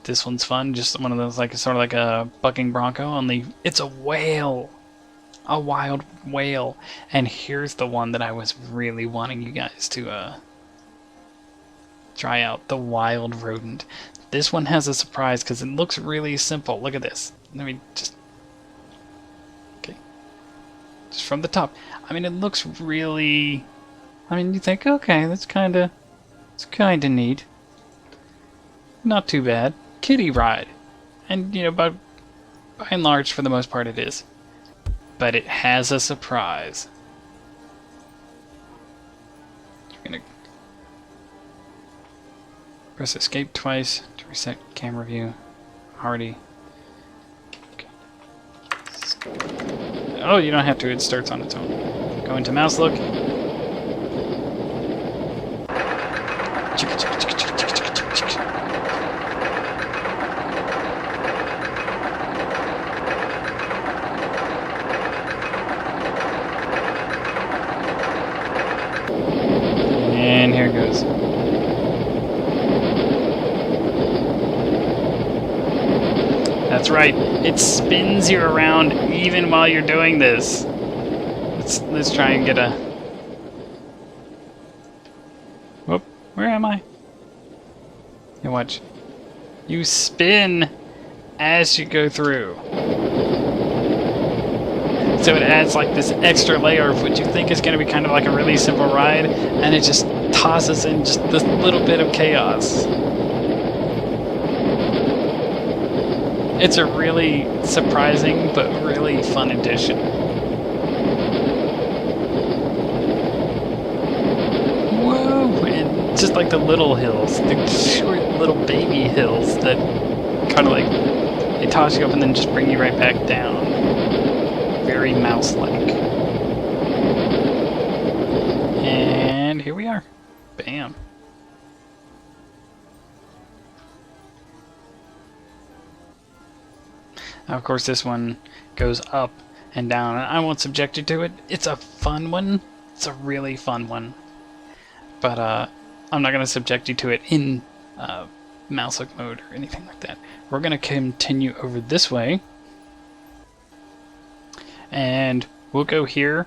Speaker 1: This one's fun. Just one of those, like sort of like a bucking bronco, only it's a whale. A wild whale. And here's the one that I was really wanting you guys to try out. The wild rodent. This one has a surprise because it looks really simple. Look at this. Let me just... Okay. Just from the top. I mean, it looks really... I mean, you think, okay, it's kind of neat. Not too bad. Kiddie ride. And, you know, by and large, for the most part, it is. But it has a surprise. You're gonna press escape twice to reset camera view. Already. Okay. Oh, you don't have to. It starts on its own. Go into mouse look. Chicka, chicka, chicka, chicka, chicka, chicka, chicka. And here it goes. That's right. It spins you around even while you're doing this. Let's try and get a... Whoop. Where am I? Hey, watch. You spin as you go through. So it adds like this extra layer of what you think is going to be kind of like a really simple ride, and it just tosses in just this little bit of chaos. It's a really surprising but really fun addition. Whoa! And just like the little hills, the short little baby hills that kind of like they toss you up and then just bring you right back down. Very mouse-like. And here we are. Bam. Now, of course, this one goes up and down, and I won't subject you to it. It's a fun one. It's a really fun one. But I'm not going to subject you to it in mouse hook mode or anything like that. We're going to continue over this way, and we'll go here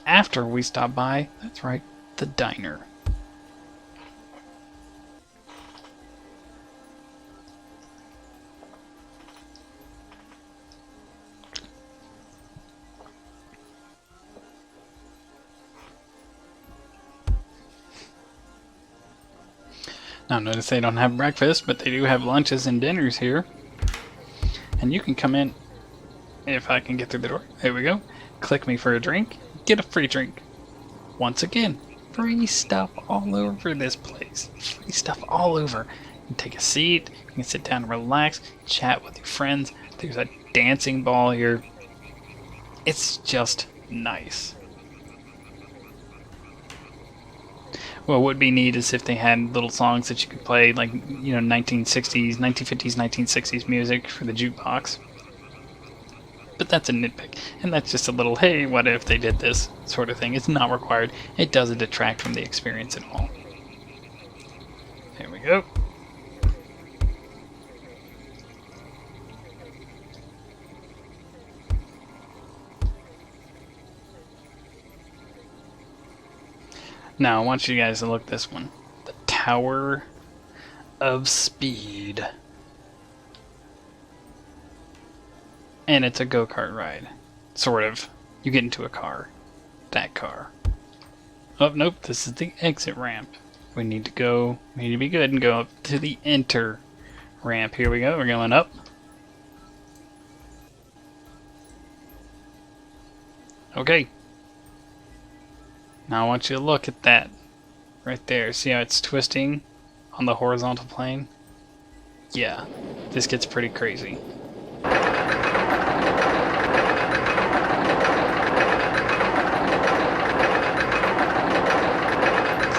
Speaker 1: after we stop by, that's right, the diner. Now notice they don't have breakfast, but they do have lunches and dinners here. And you can come in, if I can get through the door, there we go. Click me for a drink, get a free drink. Once again, free stuff all over this place. Free stuff all over. You can take a seat, you can sit down and relax, chat with your friends. There's a dancing ball here. It's just nice. What would be neat is if they had little songs that you could play, like, 1960s, 1950s, 1960s music for the jukebox. But that's a nitpick, and that's just a little, hey, what if they did this sort of thing. It's not required. It doesn't detract from the experience at all. There we go. Now, I want you guys to look at this one. The Tower of Speed. And it's a go-kart ride. Sort of. You get into a car. That car. Oh, nope, this is the exit ramp. We need to be good and go up to the enter ramp. Here we go, we're going up. Okay. Now I want you to look at that right there. See how it's twisting on the horizontal plane? Yeah, this gets pretty crazy.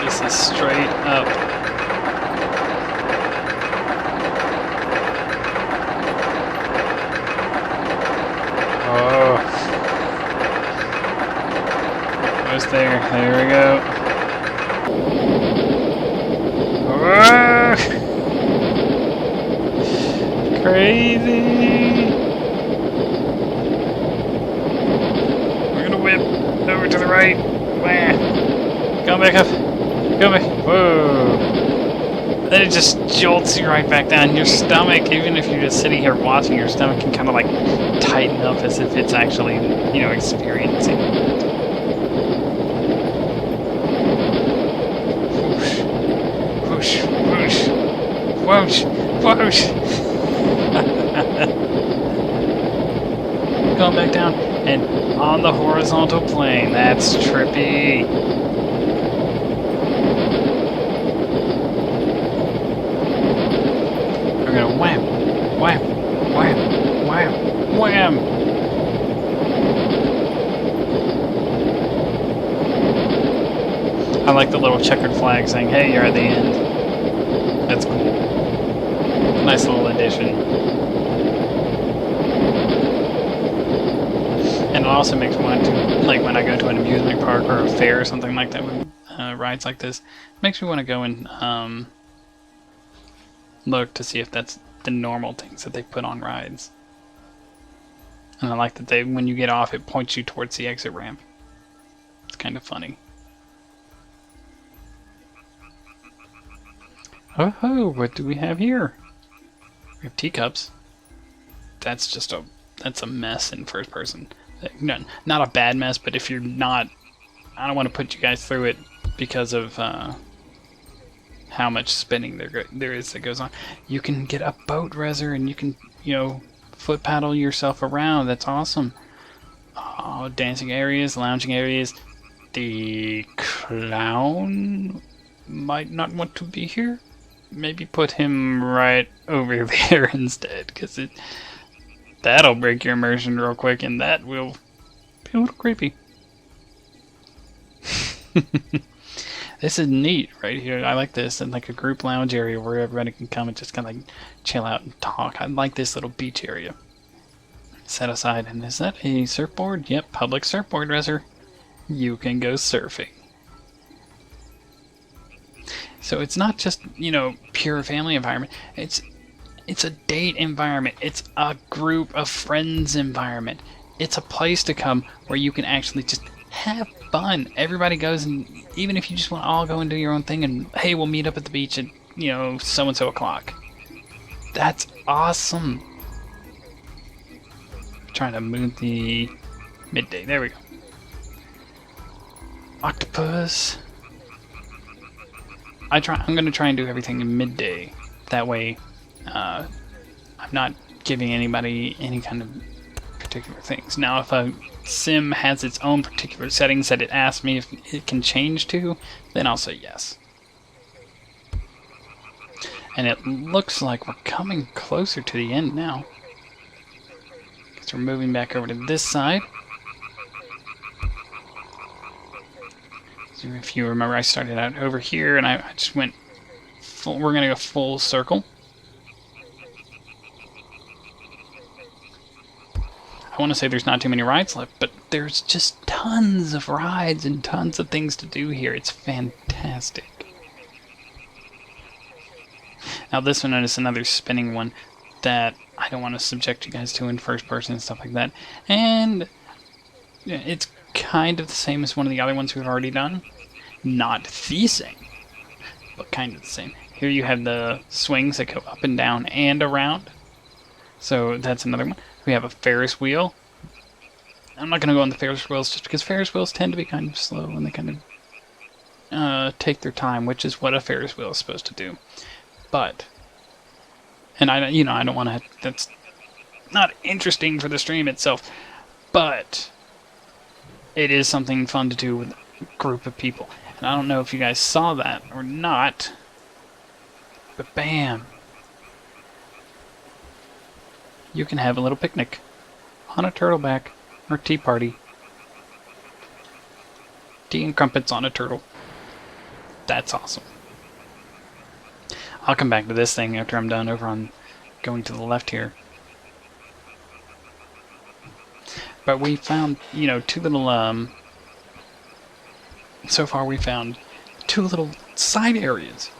Speaker 1: This is straight up. Oh. Almost there. There we go. Whoa! Crazy! We're gonna whip over to the right. Wah. Go back up. Go back. Whoa! Then it just jolts you right back down. Your stomach, even if you're just sitting here watching, your stomach can kind of like tighten up as if it's actually, experiencing. Whoosh, whoosh, whoosh, whoosh. Going back down and on the horizontal plane. That's trippy. We're gonna wham, wham, wham, wham, wham. I like the little checkered flag saying, hey, you're at the end. That's cool. Nice little addition. And it also makes me want to, like when I go to an amusement park or a fair or something like that with rides like this, it makes me want to go and look to see if that's the normal things that they put on rides. And I like that when you get off, it points you towards the exit ramp. It's kind of funny. Oh, what do we have here? We have teacups. That's a mess in first person. Not a bad mess, but if you're not, I don't want to put you guys through it because of how much spinning there is that goes on. You can get a boat reser and you can, foot paddle yourself around. That's awesome. Oh, dancing areas, lounging areas. The clown might not want to be here. Maybe put him right over there instead, because that'll break your immersion real quick, and that will be a little creepy. This is neat right here. I like this, and like a group lounge area where everybody can come and just kind of like chill out and talk. I like this little beach area set aside. And is that a surfboard? Yep, public surfboard reser. You can go surfing. So it's not just, pure family environment. It's a date environment. It's a group of friends environment. It's a place to come where you can actually just have fun. Everybody goes, and even if you just want to all go and do your own thing, and hey, we'll meet up at the beach at so and so o'clock. That's awesome. Trying to move the midday. There we go. Octopus. I'm gonna try and do everything in midday. That way, I'm not giving anybody any kind of particular things. Now, if a sim has its own particular settings that it asks me if it can change to, then I'll say yes. And it looks like we're coming closer to the end now. Because we're moving back over to this side. So if you remember, I started out over here and I just went full, we're going to go full circle. I want to say there's not too many rides left, but there's just tons of rides and tons of things to do here. It's fantastic. Now this one is another spinning one that I don't want to subject you guys to in first person and stuff like that. And it's kind of the same as one of the other ones we've already done. Not the same, but kind of the same. Here you have the swings that go up and down and around. So that's another one. We have a Ferris wheel. I'm not going to go on the Ferris wheels just because Ferris wheels tend to be kind of slow and they kind of take their time, which is what a Ferris wheel is supposed to do. But, and I don't want to. That's not interesting for the stream itself, but it is something fun to do with a group of people. And I don't know if you guys saw that or not, but bam. You can have a little picnic on a turtleback or tea party. Tea and crumpets on a turtle. That's awesome. I'll come back to this thing after I'm done over on going to the left here. But we found, two little, so far we found two little side areas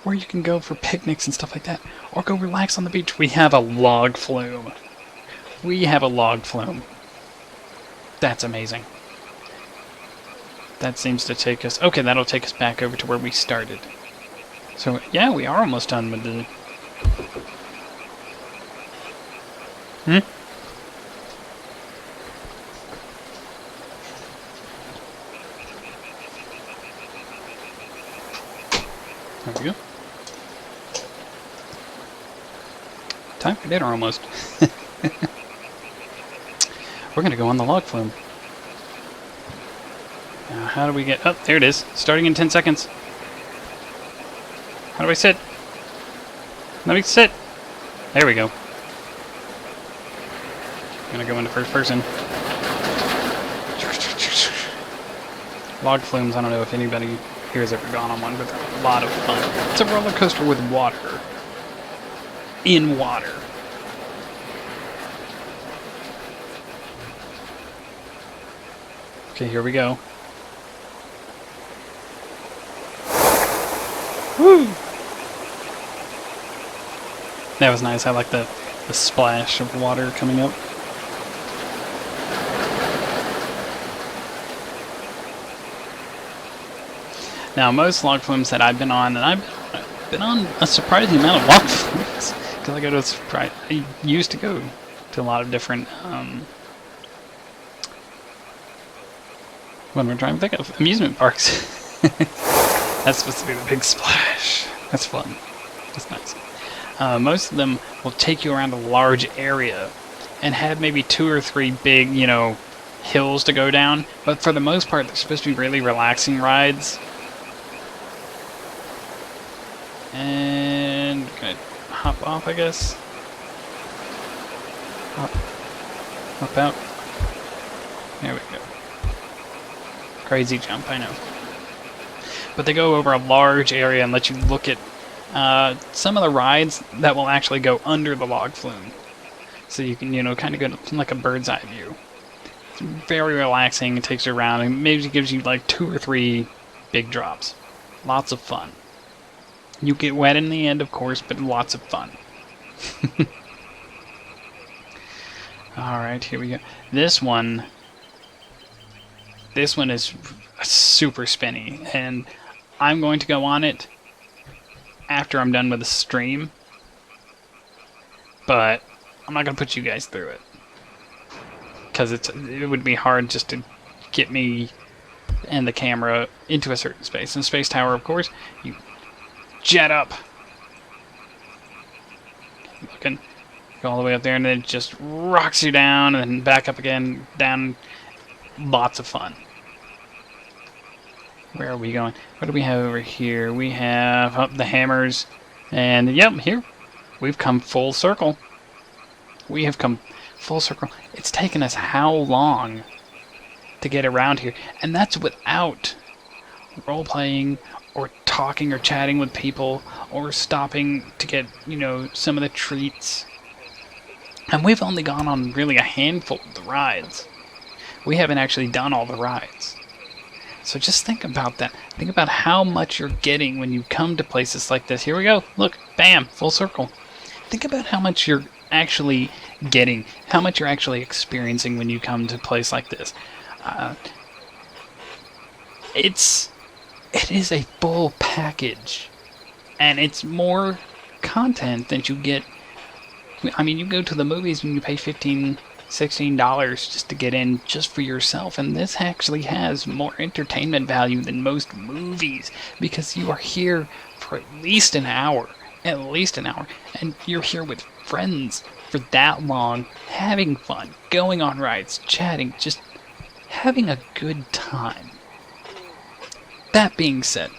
Speaker 1: where you can go for picnics and stuff like that, or go relax on the beach. We have a log flume. That's amazing. That seems to take us... Okay, that'll take us back over to where we started. So, yeah, we are almost done with the... There we go. Time for dinner almost. We're gonna go on the log flume. Now, how do we get... Oh, there it is. Starting in 10 seconds. How do I sit? Let me sit. There we go. I'm gonna go into first person. Log flumes, I don't know if anybody here has ever gone on one, but they're a lot of fun. It's a roller coaster with water. In water. Okay, here we go. Woo! That was nice. I like the splash of water coming up. Now, most log flumes that I've been on, and I've been on a surprising amount of log flumes, because I used to go to a lot of different, what am I trying to think of? Amusement parks. That's supposed to be the big splash. That's fun. That's nice. Most of them will take you around a large area and have maybe 2 or 3 big, hills to go down. But for the most part, they're supposed to be really relaxing rides. And gonna hop off, I guess. Hop out. There we go. Crazy jump, I know. But they go over a large area and let you look at some of the rides that will actually go under the log flume. So you can, kind of go to like a bird's eye view. It's very relaxing. It takes you around and maybe gives you like 2 or 3 big drops. Lots of fun. You get wet in the end, of course, but lots of fun. Alright, here we go. This one is super spinny, and I'm going to go on it after I'm done with the stream, but I'm not going to put you guys through it, because it would be hard just to get me and the camera into a certain space. In Space Tower, of course, you jet up. Looking, go all the way up there, and then it just rocks you down, and then back up again, down. Lots of fun. Where are we going? What do we have over here? We have the hammers, and yep, here we've come full circle. We have come full circle. It's taken us how long to get around here, and that's without role-playing or talking or chatting with people or stopping to get, some of the treats. And we've only gone on really a handful of the rides. We haven't actually done all the rides. So just think about that. Think about how much you're getting when you come to places like this. Here we go. Look, bam, full circle. Think about how much you're actually getting, how much you're actually experiencing when you come to a place like this. It is a full package, and it's more content than you get. I mean, you go to the movies and you pay $15, $16 just to get in just for yourself, and this actually has more entertainment value than most movies, because you are here for at least an hour, and you're here with friends for that long, having fun, going on rides, chatting, just having a good time. That being said,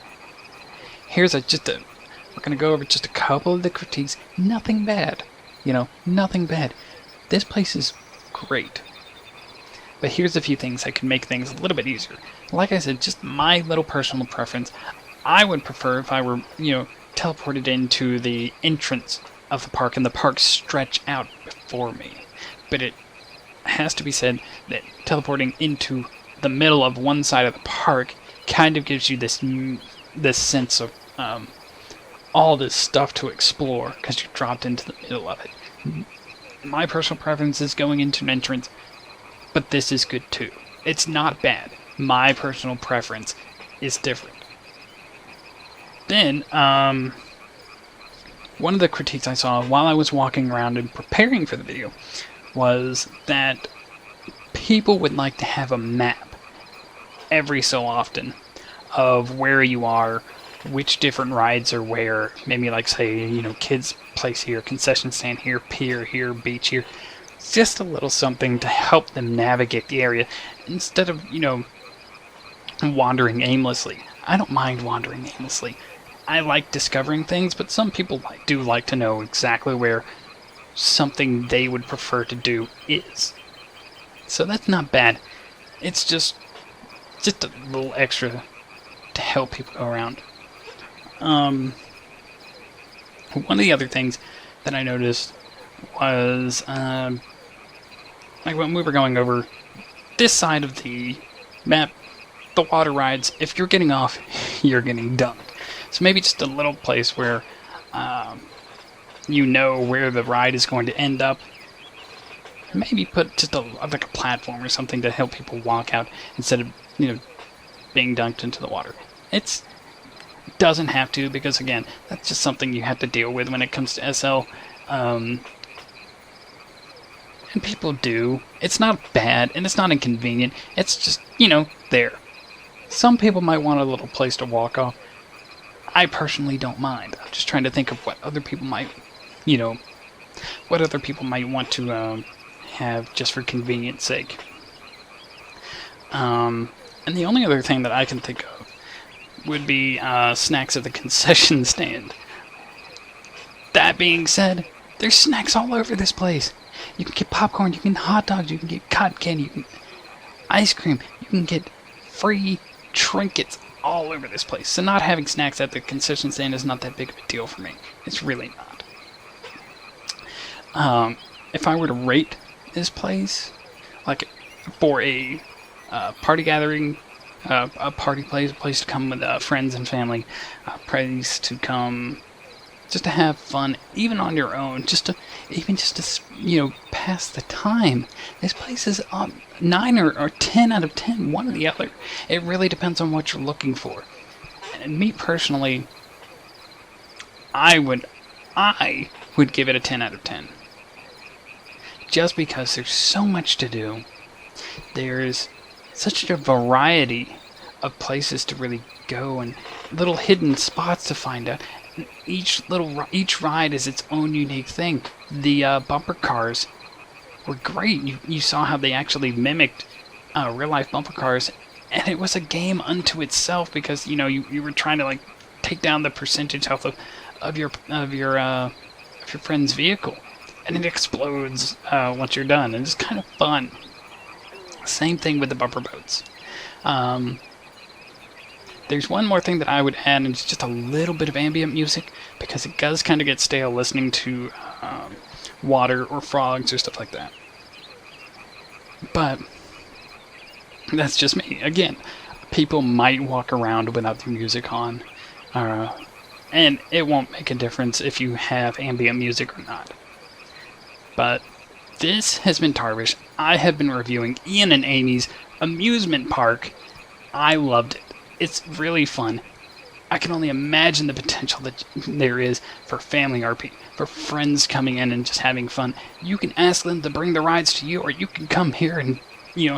Speaker 1: we're going to go over just a couple of the critiques. Nothing bad, nothing bad. This place is great. But here's a few things that could make things a little bit easier. Like I said, just my little personal preference. I would prefer if I were, teleported into the entrance of the park and the park stretch out before me. But it has to be said that teleporting into the middle of one side of the park kind of gives you this sense of all this stuff to explore, because you're dropped into the middle of it. My personal preference is going into an entrance, but this is good too. It's not bad. My personal preference is different. Then, one of the critiques I saw while I was walking around and preparing for the video was that people would like to have a map every so often of where you are, which different rides are where. Maybe like, say, kids place here, concession stand here, pier here, beach here. It's just a little something to help them navigate the area instead of, wandering aimlessly. I don't mind wandering aimlessly. I like discovering things, but some people do like to know exactly where something they would prefer to do is. So that's not bad. It's just a little extra to help people go around. One of the other things that I noticed was, like when we were going over this side of the map, the water rides, if you're getting off, you're getting dumped. So maybe just a little place where where the ride is going to end up. Maybe put just like a platform or something to help people walk out instead of, being dunked into the water. It doesn't have to, because again, that's just something you have to deal with when it comes to SL. And people do. It's not bad, and it's not inconvenient. It's just, there. Some people might want a little place to walk off. I personally don't mind. I'm just trying to think of what other people might, want to have just for convenience sake. And the only other thing that I can think of would be snacks at the concession stand. That being said, there's snacks all over this place. You can get popcorn, you can get hot dogs, you can get cotton candy, you can get ice cream, you can get free trinkets all over this place. So not having snacks at the concession stand is not that big of a deal for me. It's really not. If I were to rate this place, like for a party gathering a party place, a place to come with friends and family, a place to come just to have fun, even on your own, just to pass the time. This place is 9 or 10 out of 10, one or the other. It really depends on what you're looking for. And me personally, I would give it a 10 out of 10. Just because there's so much to do. There's such a variety of places to really go and little hidden spots to find out. Each ride is its own unique thing. The bumper cars were great. You saw how they actually mimicked real life bumper cars, and it was a game unto itself because you were trying to take down the percentage health of your friend's vehicle, and it explodes once you're done, and it's kind of fun. Same thing with the bumper boats. There's one more thing that I would add, and it's just a little bit of ambient music, because it does kind of get stale listening to water or frogs or stuff like that. But that's just me. Again, people might walk around without the music on, and it won't make a difference if you have ambient music or not. But this has been Tarvish. I have been reviewing Ian and Amy's amusement park. I loved it. It's really fun. I can only imagine the potential that there is for family RP, for friends coming in and just having fun. You can ask them to bring the rides to you, or you can come here and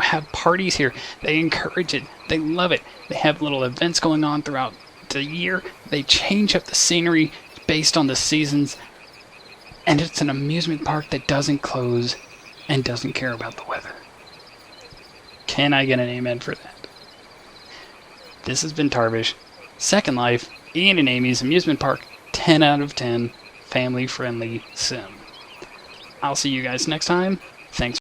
Speaker 1: have parties here. They encourage it. They love it. They have little events going on throughout the year. They change up the scenery based on the seasons. And it's an amusement park that doesn't close and doesn't care about the weather. Can I get an amen for that? This has been Tarvish. Second Life, Ian and Amy's amusement park, 10 out of 10, family-friendly sim. I'll see you guys next time. Thanks.